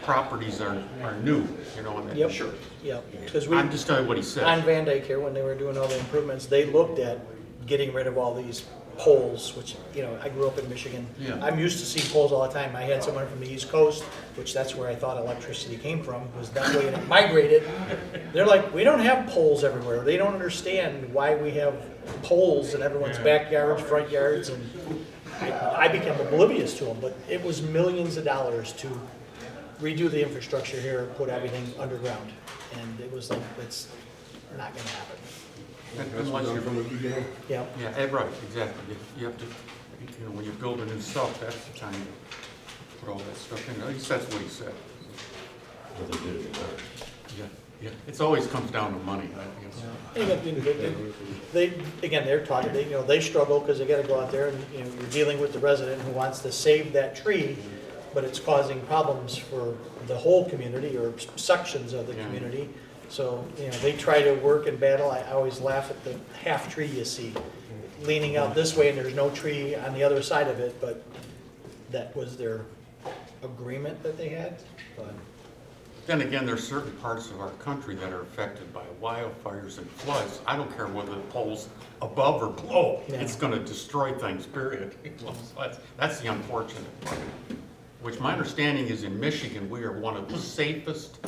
properties are new, you know, and Yep. sure. Yep. Because I'm just telling you what he said. on Van Dyke here, when they were doing all the improvements, they looked at getting rid of all these poles, which, you know, I grew up in Michigan. Yeah. I'm used to seeing poles all the time. I had someone from the East Coast, which that's where I thought electricity came from, was that way it migrated. They're like, we don't have poles everywhere. They don't understand why we have poles in everyone's backyards, front yards, and I became oblivious to them, but it was millions of dollars to redo the infrastructure here, put everything underground. And it was like, that's not gonna happen. That's Unless been you're done from the beginning. Yeah. Yeah, right, exactly. You have to, you know, when you build a new stuff, that's the time to put all that stuff in. At least that's what he said. What they did in ours. Yeah. It's always comes down to money, I guess. Again, they're talking, they struggle because they gotta go out there and, you're dealing with the resident who wants to save that tree, but it's causing problems for the whole community or sections of the Yeah. community. So, they try to work and battle. I always laugh at the half tree you see leaning out this way and there's no tree on the other side of it, but that was their agreement that they had, but. Then again, there's certain parts of our country that are affected by wildfires and floods. I don't care whether the pole's above or below, Yeah. it's gonna destroy things, period. So that's the unfortunate part. Which my understanding is in Michigan, we are one of the safest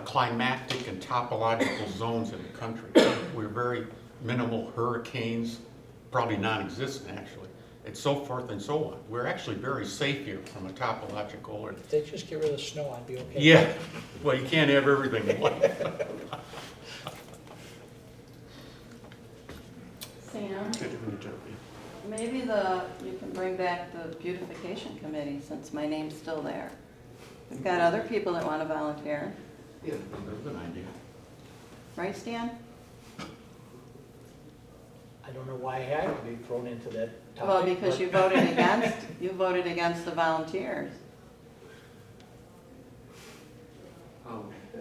climatic and topological zones in the country. We're very minimal hurricanes, probably non-existent actually, and so forth and so on. We're actually very safe here from a topological or If they just get rid of the snow, I'd be okay. yeah, well, you can't have everything in life. Sam, maybe you can bring back the beautification committee since my name's still there. We've got other people that want to volunteer, Yeah, that's an idea. right, Stan? I don't know why I had to be thrown into that topic. Well, because but- you voted against the volunteers.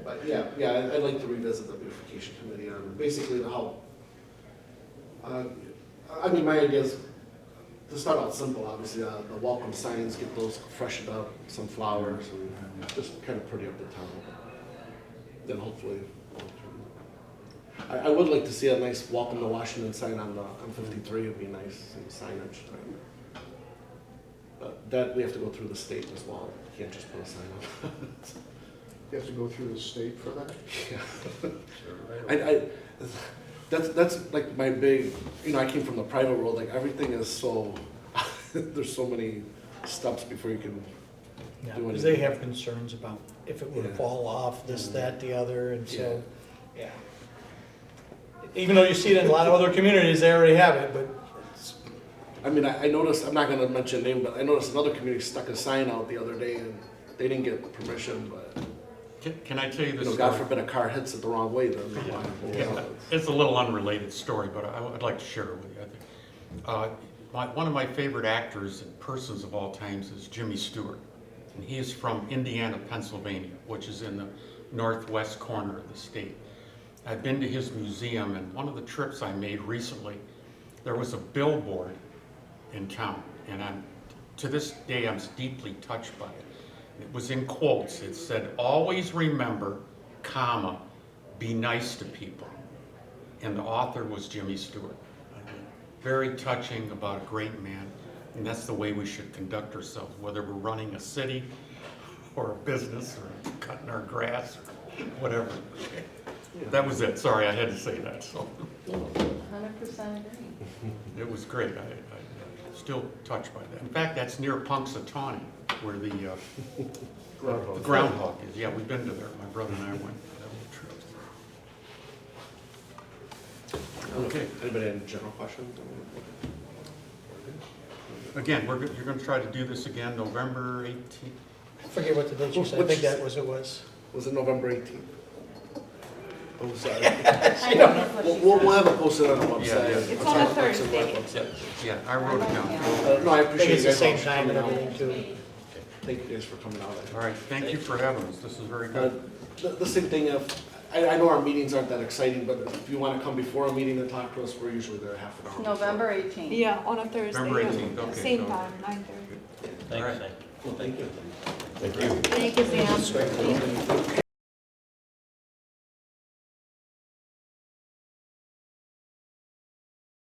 But yeah, I'd like to revisit the beautification committee on basically how, I mean, my idea is to start out simple, obviously, the welcome signs, get those freshened up, some flowers, and just kind of pretty up the town. Then hopefully, I would like to see a nice welcome to Washington sign on 53, it'd be nice, some signage. But that, we have to go through the state as well, you can't just put a sign up. You have to go through the state for that? I that's like my big, I came from the private world, like everything is so, there's so many steps before you can Yeah, do because anything. they have concerns about if it were to Yeah. fall off, this, that, the other, and so, yeah. Even though you see it in a lot of other communities, they already have it, but it's, I mean, I noticed, I'm not gonna mention name, but I noticed another community stuck a sign out the other day and they didn't get permission, but, Can I tell you this God story? forbid a car hits it the wrong way, then. Yeah, it's a little unrelated story, but I'd like to share it with you. I think. one of my favorite actors and persons of all times is Jimmy Stewart. And he is from Indiana, Pennsylvania, which is in the northwest corner of the state. I've been to his museum, and one of the trips I made recently, there was a billboard in town, and to this day I'm deeply touched by it. It was in quotes. It said, "Always remember, comma, be nice to people." And the author was Jimmy Stewart. Very touching about a great man, and that's the way we should conduct ourselves, whether we're running a city or a business or cutting our grass or whatever. That was it. Sorry, I had to say that. So 100% agree. it was great. I'm still touched by that. In fact, that's near Punxsutawney, where the groundhog is. Yeah, we've been to there. My brother and I went for that little trip. Okay, anybody have any general questions? Again, you're going to try to do this again November 18th. I forget what the date you said, I think that was, it was. Was it November 18th? Oh, sorry. I don't know what she We'll said. have it posted on the website. Yeah. It's on a Thursday. Yeah, I wrote it down. No, I I think appreciate it's you the guys same all time and coming out. everything too. Thank you guys for coming out. All right, thank you for having us. This is very Uh, good. The same thing, I know our meetings aren't that exciting, but if you want to come before a meeting and talk to us, we're usually there half an hour. before. November 18th. Yeah, on a Thursday. November yeah. 18th, okay, Same so- time, 9:30. Thanks, All right. Sam. Well, thank you. Thank you. Thank you, Sam.